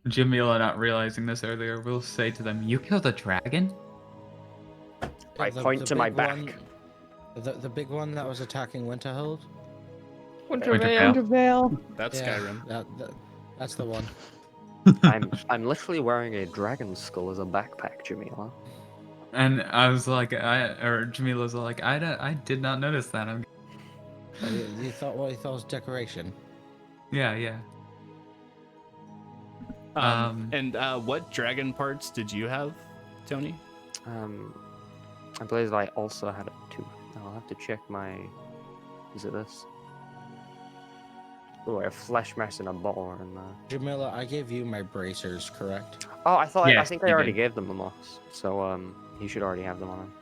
Jamila, not realizing this earlier, will say to them, "You killed a dragon?" I point to my big back. The big one that was attacking Winterhold? Wintervale. Wintervale. That's Yeah, Skyrim. that's the one. I'm literally wearing a dragon skull as a backpack, Jamila. And I was like, Jamila was like, I did not notice that. You thought was decoration? Yeah. And what dragon parts did you have, Tony? I believe I also had it too. I'll have to check my. Is it this? Oh, a flesh mass in a bottle in there. Jamila, I gave you my bracers, correct? Oh, I thought. I Yes, think I you already did. gave them a moss. So you should already have them on him.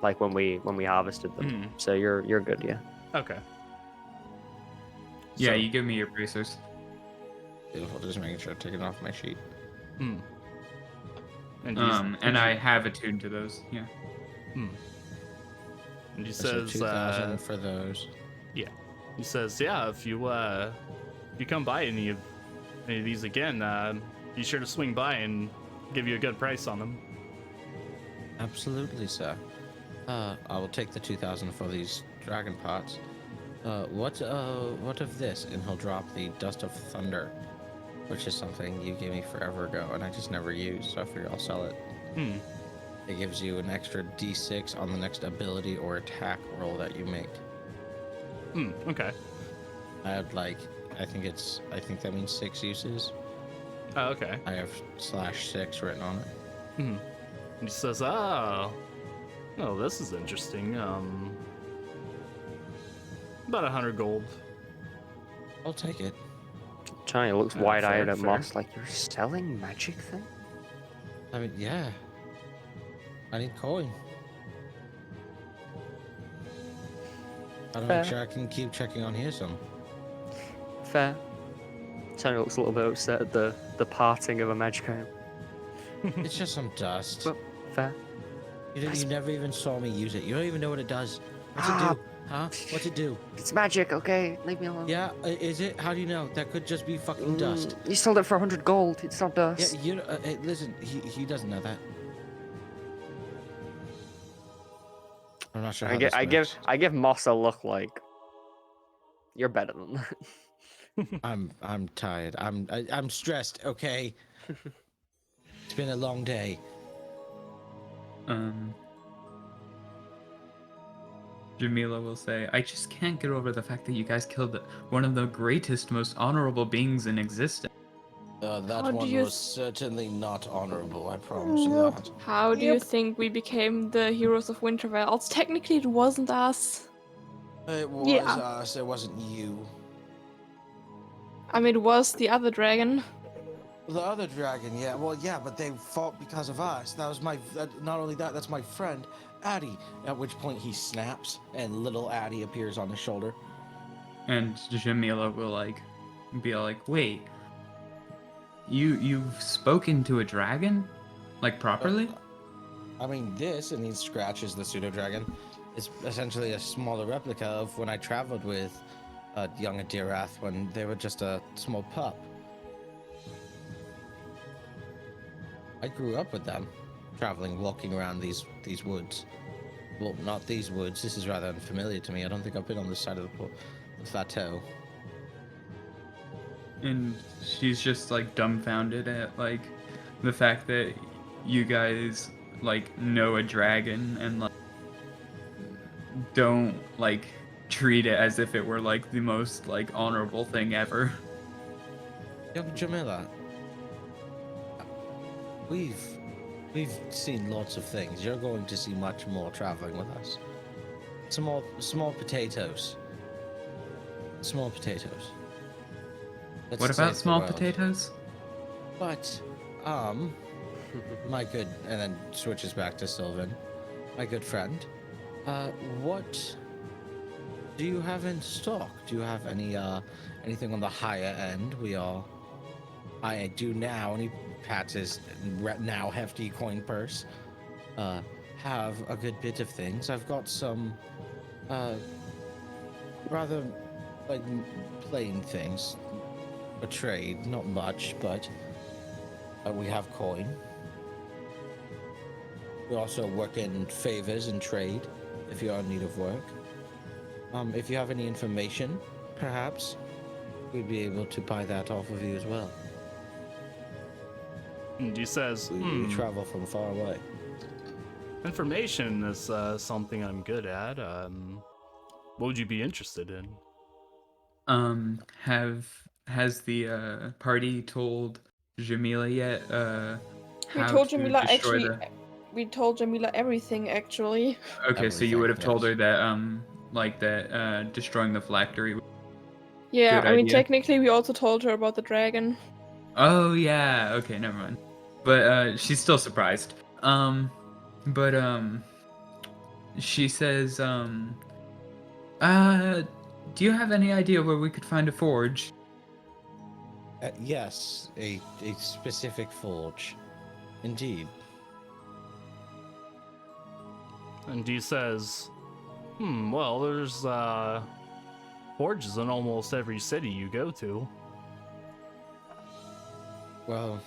Like when we harvested them. Mhm. So you're good, yeah. Okay. Yeah, So- you give me your bracers. Beautiful, just making sure I take it off my sheet. Hmm. And he's- And I have attuned to those. Yeah. And he So says, 2,000 for those. he says, yeah, if you come by any of these again, be sure to swing by and give you a good price on them. Absolutely, sir. I will take the 2,000 for these dragon pots. What of this? And he'll drop the Dust of Thunder, which is something you gave me forever ago, and I just never used, so I figure I'll sell it. It gives you an extra D6 on the next ability or attack roll that you make. Okay. I have I think that means 6 uses. Oh, okay. I have /6 written on it. And he says, oh, this is interesting. About 100 gold. I'll take it. Johnny looks wide-eyed fair, at fair. Moss like, you're selling magic thing? I mean, yeah. I need coin. I don't Fair. make sure I can keep checking on here some. Fair. Tony looks a little bit upset at the parting of a magic item. It's just some dust. Well, fair. You never even saw me use it. You don't even know what it does. What's it Ah. do? Huh? What's it do? It's magic, okay? Leave me alone. Yeah, is it? How do you know? That could just be fucking dust. You sold it for 100 gold. It's not Yeah, dust. you. Hey, listen, he doesn't know that. I'm not sure how this works. I give Moss a look like you're better than that. I'm tired. I'm stressed. Okay. It's been a long day. Jamila will say, I just can't get over the fact that you guys killed one of the greatest, most honorable beings in existence. That How do one you was certainly not honorable. I promise you Nope. that. How do you think we became the heroes of Winterfell? Technically, it wasn't us. It was Yeah. us. It wasn't you. I mean, it was the other dragon. The other dragon, yeah. Well, yeah, but they fought because of us. That was my. Not only that, that's my friend, Addie. At which point he snaps, and little Addie appears on his shoulder. And Jamila will be like, wait, you've spoken to a dragon, like properly? I mean, this, and he scratches the pseudo dragon, is essentially a smaller replica of when I traveled with young Adirath when they were just a small pup. I grew up with them, traveling, walking around these woods. Well, not these woods. This is rather unfamiliar to me. I don't think I've been on this side of the plateau. And she's just like dumbfounded at like the fact that you guys like know a dragon and like don't like treat it as if it were like the most like honorable thing ever. Young Jamila, we've seen lots of things. You're going to see much more traveling with us. Small potatoes. Small potatoes. Let's What save about the small world. potatoes? But, my good, and then switches back to Sylvan. My good friend, what do you have in stock? Do you have anything on the higher end? I do now, and he pats his now hefty coin purse, have a good bit of things. I've got some, rather, like, plain things. A trade, not much, but we have coin. We also work in favors and trade if you're in need of work. If you have any information, perhaps we'd be able to buy that off of you as well. And he says, We travel from far away. information is something I'm good at. What would you be interested in? Has the party told Jamila yet? We How told to Jamila destroy actually. We told Jamila everything actually. Okay, so you would have Everything, told yes. her that destroying the phylactery. Yeah, Good I mean, idea. technically, we also told her about the dragon. Oh yeah, okay, never mind. But she's still surprised. She says, do you have any idea where we could find a forge? Yes, a specific forge. Indeed. And he says, well, there's forges in almost every city you go to. Well,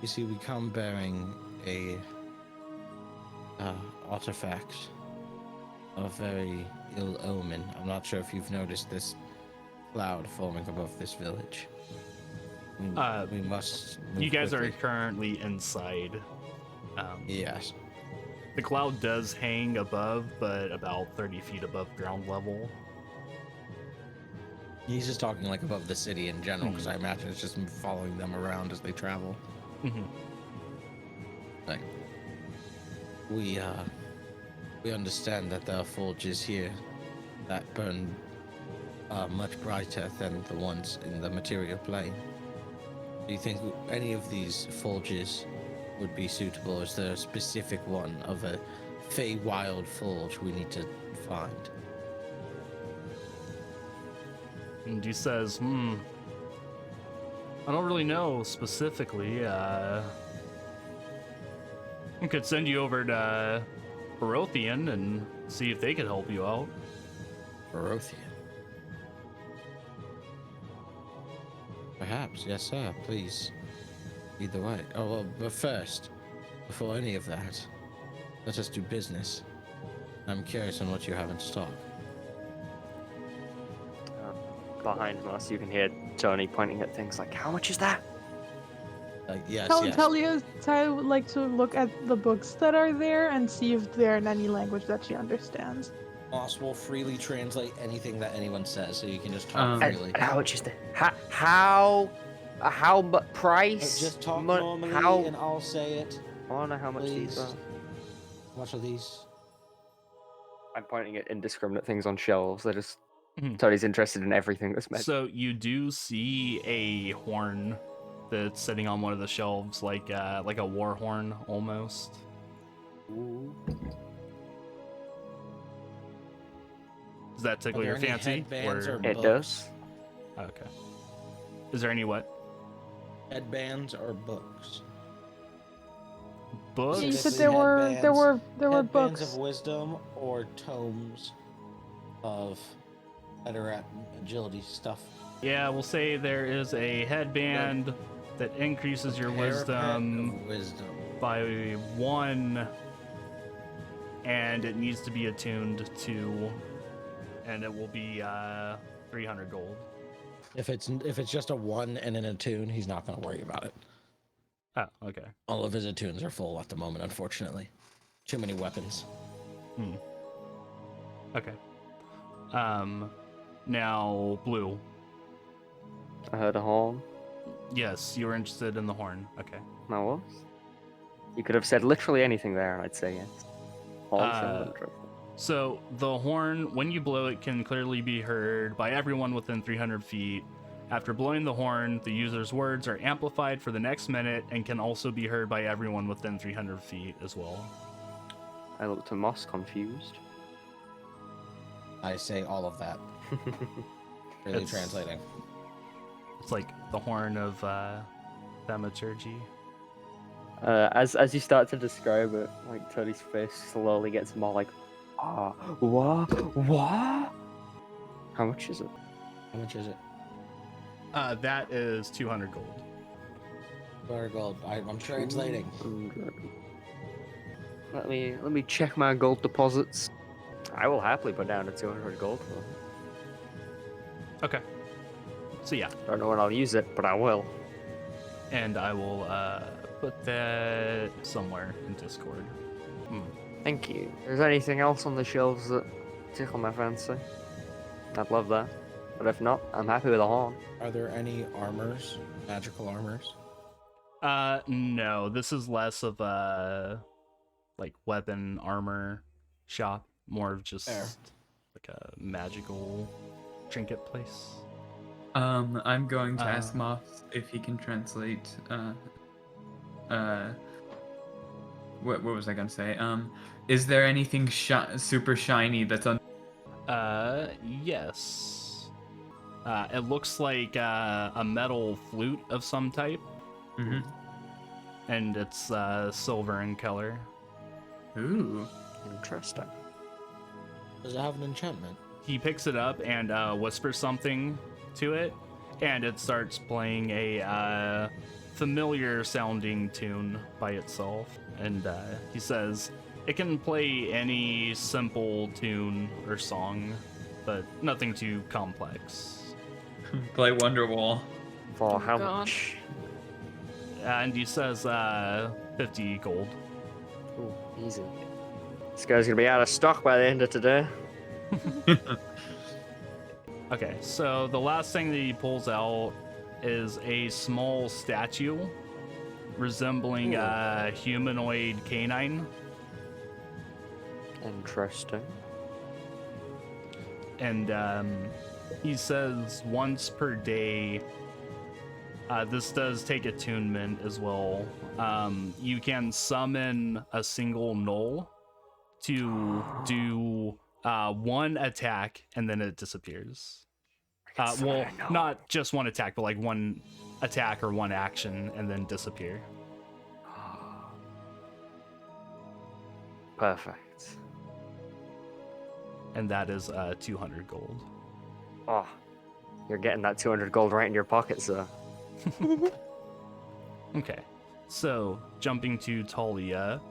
you see, we come bearing a artifact of very ill omen. I'm not sure if you've noticed this cloud forming above this village. We must move You guys quickly. are currently inside. Yes. The cloud does hang above, but about 30 feet above ground level. He's just talking like above the city in general, because I imagine it's just following them around as they travel. Like, we understand that there are forges here that burn much brighter than the ones in the material plane. Do you think any of these forges would be suitable? Is there a specific one of a Feywild forge we need to find? And he says, I don't really know specifically. I could send you over to Aeothar and see if they could help you out. Aeothar. Perhaps, yes, sir. Please. Lead the way. Oh, well, but first, before any of that, let us do business. I'm curious on what you have in stock. Behind us, you can hear Tony pointing at things like, "How much is that?" Yes, Tell yes. Talia I would like to look at the books that are there and see if they're in any language that she understands. Moss will freely translate anything that anyone says, so you can just talk And freely. how much is that? How much price? Just talk Mon- normally, how? and I'll say it. I want to know how much these Please. are. How much are these? I'm pointing at indiscriminate things on shelves. They're just Mhm. Tony's interested in everything that's meant. So you do see a horn that's sitting on one of the shelves, like a war horn almost. Does that tickle Are there your any fancy? headbands or It books? does. Okay. Is there any what? Headbands or books? Books? Yeah, you said Specifically there were headbands books. of wisdom or tomes of better agility stuff. Yeah, we'll say there is a headband that increases your Parapet wisdom of wisdom. by 1, and it needs to be attuned to, and it will be 300 gold. If it's just a 1 and an attune, he's not going to worry about it. Oh, okay. All of his attunes are full at the moment, unfortunately. Too many weapons. Okay. Now, Blue. I heard a horn. Yes, you were interested in the horn. Okay. I was. You could have said literally anything there, and I'd say yes. Horn sounds Uh, interesting. So the horn, when you blow it, can clearly be heard by everyone within 300 feet. After blowing the horn, the user's words are amplified for the next minute and can also be heard by everyone within 300 feet as well. I look to Moss, confused. I say all of that. Really It's- translating. It's like the horn of thaumaturgy. As you start to describe it, like Tony's face slowly gets more like, what? How much is it? How much is it? That is 200 gold. Better gold. I'm translating. 200. Let me check my gold deposits. I will happily put down a 200 gold for it. Okay. So yeah, I don't know when I'll use it, but I will. and I will put that somewhere in Discord. Thank you. If there's anything else on the shelves that tickle my fancy, I'd love that. But if not, I'm happy with a horn. Are there any armors? Magical armors? No, this is less of a like weapon armor shop, more of just Fair. like a magical trinket place. I'm going to ask Uh, Moss if he can translate. What was I gonna say? Is there anything super shiny that's on? Yes. It looks like a metal flute of some type, Mm-hmm. and it's silver in color. Ooh. Interesting. Does it have an enchantment? He picks it up and whispers something to it, and it starts playing a familiar sounding tune by itself. And he says it can play any simple tune or song, but nothing too complex. Play Wonderwall. For how God. much? And he says 50 gold. Ooh, easy. This guy's gonna be out of stock by the end of today. Okay, so the last thing that he pulls out is a small statue resembling a humanoid canine. Interesting. And he says once per day, this does take attunement as well. You can summon a single null to do one attack, and then it disappears. Well, not just one attack, but like one attack or one action, and then disappear. Perfect. And that is 200 gold. Oh, you're getting that 200 gold right in your pocket, sir. Okay, so jumping to Talia.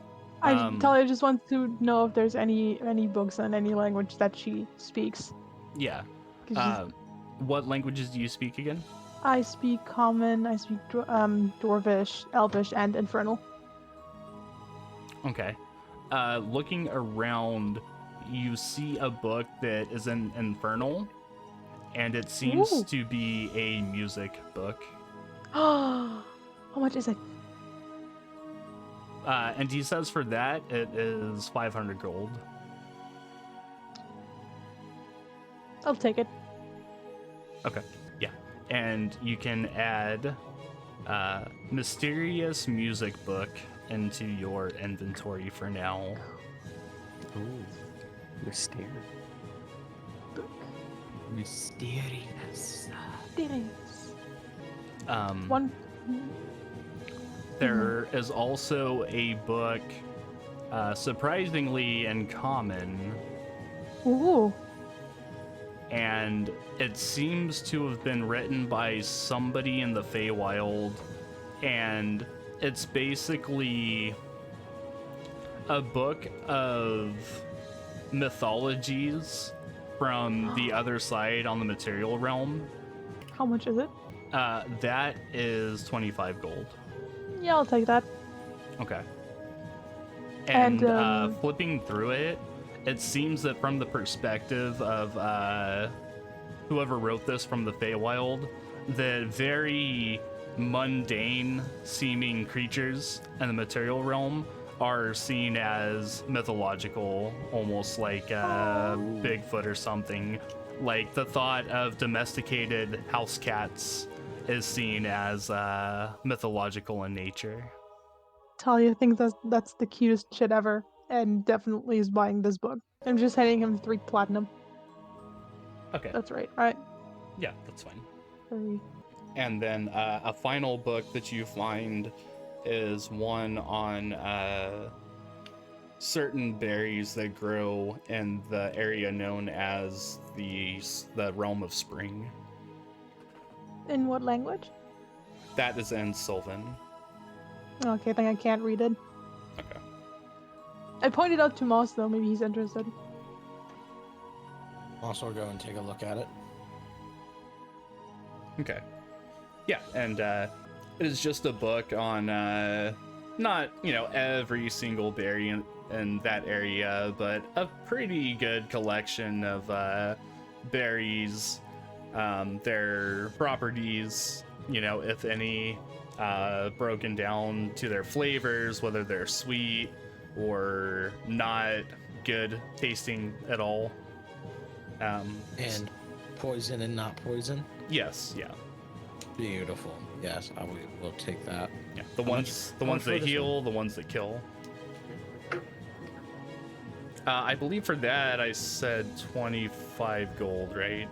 Talia just wants to know if there's any books in any language that she speaks. Yeah. 'Cause What languages do you speak again? I speak Common, I speak Dwarvish, Elvish, and Infernal. Okay. Looking around, you see a book that is in Infernal, and it seems Ooh. to be a music book. How much is it? And he says for that, it is 500 gold. I'll take it. Okay, yeah. And you can add Mysterious Music Book into your inventory for now. Ooh, mysterious. Mysterious. One. There is also a book, surprisingly in common, Ooh. and it seems to have been written by somebody in the Feywild, and it's basically a book of mythologies from the other side on the material realm. How much is it? That is 25 gold. Yeah, I'll take that. Okay. And, And flipping through it, it seems that from the perspective of whoever wrote this from the Feywild, the very mundane seeming creatures in the material realm are seen as mythological, almost like Bigfoot or something. Like the thought of domesticated house cats is seen as mythological in nature. Talia thinks that's the cutest shit ever, and definitely is buying this book. I'm just handing him 3 platinum. Okay. That's right. All right. Yeah, that's fine. 3. And then a final book that you find is one on certain berries that grow in the area known as the realm of spring. In what language? That is in Sylvan. Okay, then I can't read it. Okay. I pointed out to Moss though. Maybe he's interested. Also, go and take a look at it. Okay. Yeah, and it is just a book on not, every single berry in that area, but a pretty good collection of berries, their properties, if any, broken down to their flavors, whether they're sweet or not good tasting at all. And poison and not poison. Yes, yeah. Beautiful. Yes, I will take that. Yeah, the How ones much for that this heal, the ones that kill. I believe for that I said 25 gold, right?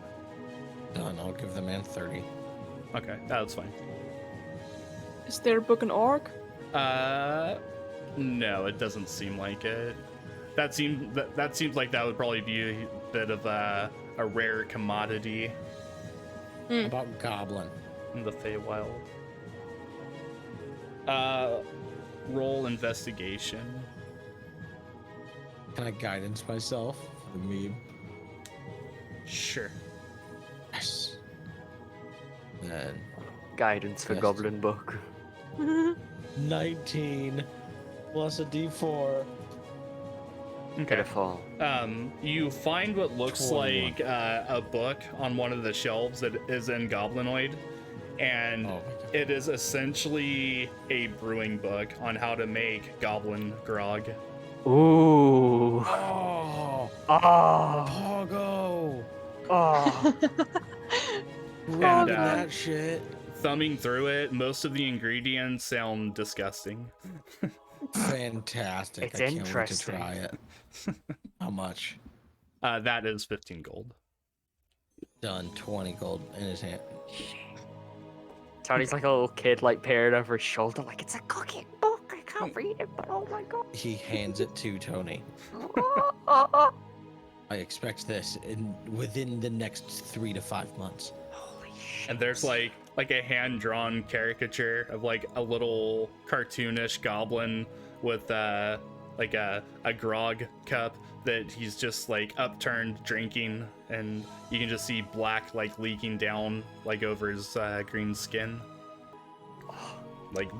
Done. I'll give the man 30. Okay, that's fine. Is there a book in orc? No, it doesn't seem like it. That seems like that would probably be a bit of a rare commodity How about goblin? in the Feywild. Roll investigation. Can I guidance myself for the meme? Sure. Yes. Then Guidance for Yes. Goblin Book. 19 plus a D4. Pitiful. You find what looks 21. like a book on one of the shelves that is in Goblinoid, and Oh my God. it is essentially a brewing book on how to make goblin grog. Ooh. Oh, Ah. Pogo! Ah. Grabbing uh, that shit. Thumbing through it, most of the ingredients sound disgusting. Fantastic. It's I can't interesting. wait to try it. How much? That is 15 gold. Done. 20 gold in his hand. Tony's like a little kid, like peering over his shoulder, like it's a cooking book. can't read it, but oh my god. He hands it to Tony. I expect this within the next 3 to 5 months. Holy shit. And there's like a hand-drawn caricature of like a little cartoonish goblin with like a grog cup that he's just like upturned drinking, and you can just see black like leaking down like over his green skin. Like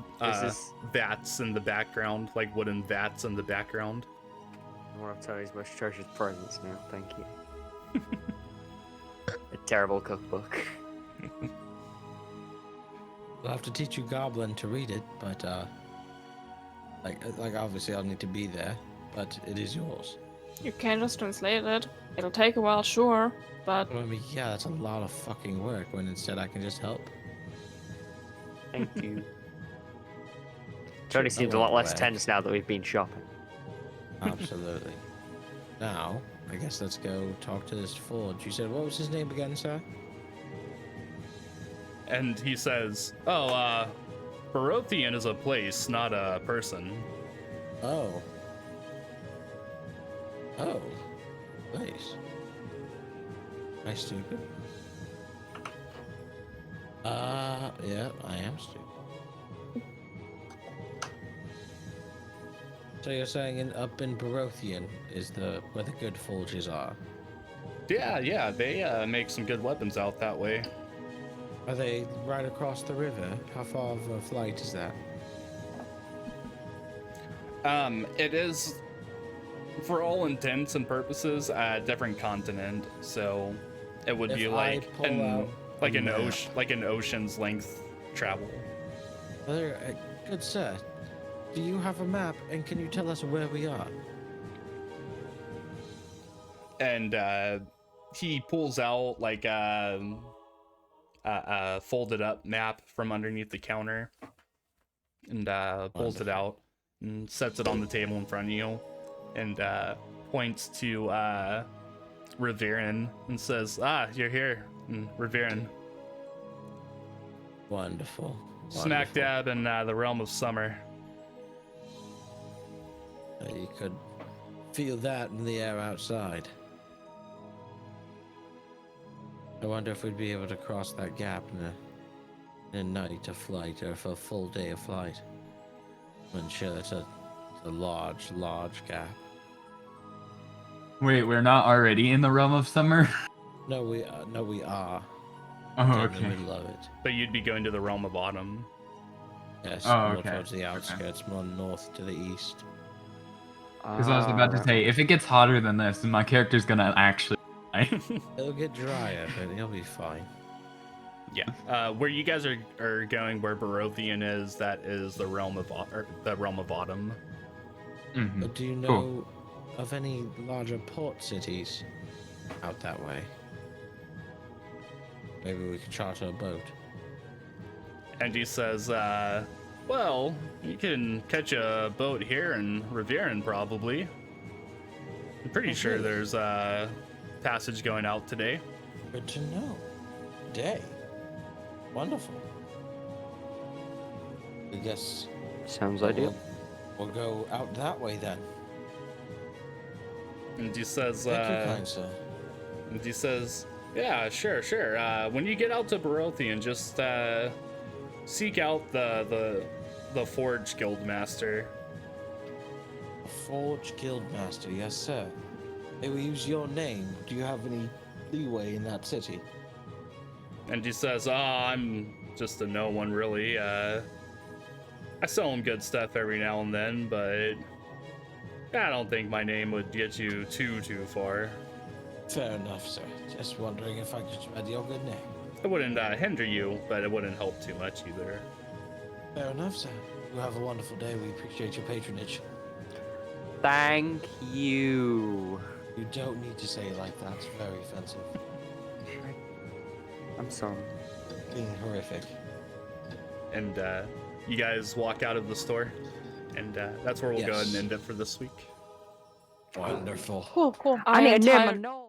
vats in the background, like wooden vats in the background. One of Tony's most treasured presents now, thank you. A terrible cookbook. I'll have to teach you Goblin to read it, but like obviously I'll need to be there, but it is yours. You can just translate it. It'll take a while, sure, but I mean, yeah, that's a lot of fucking work when instead I can just help. Thank you. Tony seems a lot less tense now that we've been shopping. Absolutely. Now, I guess let's go talk to this Forge. You said, what was his name again, sir? And he says, "Oh, Barothian is a place, not a person." Oh. Oh. Nice. Am I stupid? Yeah, I am stupid. So you're saying up in Barothian is where the good forges are? Yeah, they make some good weapons out that way. Are they right across the river? How far of a flight is that? It is, for all intents and purposes, a different continent. So it would be like an ocean's length travel. Good sir, do you have a map and can you tell us where we are? And he pulls out like a folded up map from underneath the counter and pulls it out and sets it on the table in front of you and points to Rivieren and says, "You're here in Rivieren. Wonderful. Smack dab in the realm of summer." You could feel that in the air outside. I wonder if we'd be able to cross that gap in a night of flight, or for a full day of flight. I'm sure it's a large gap. Wait, we're not already in the realm of summer? No, we are. Oh, In okay. the middle of it. But you'd be going to the realm of autumn. Yes, Oh, more okay. towards the outskirts, more north to the east. Because I was about to say, if it gets hotter than this, my character's gonna actually die. It'll get drier, but he'll be fine. Yeah. Where you guys are going, where Barothian is, that is the realm of autumn. Mhm. But do you know Cool. of any larger port cities out that way? Maybe we could charter a boat. And he says, well, you can catch a boat here in Rivieren, probably. I'm pretty sure there's a passage going out today. Good to know. Day. Wonderful. I guess Sounds ideal. we'll go out that way then. And he says, Thank you, kind sir. and he says, yeah, sure. When you get out to Barothian, just seek out the Forge Guildmaster. A Forge Guildmaster, yes sir. May we use your name? Do you have any leeway in that city? And he says, I'm just a no one, really. I sell him good stuff every now and then, but I don't think my name would get you too far. Fair enough, sir. Just wondering if I could spread your good name. It wouldn't hinder you, but it wouldn't help too much either. Fair enough, sir. You have a wonderful day. We appreciate your patronage. Thank you. You don't need to say it like that. It's very offensive. I'm sorry. Being horrific. And you guys walk out of the store, and that's where we'll go ahead and Yes. end it for this week. Wonderful. Cool. I am tired. No.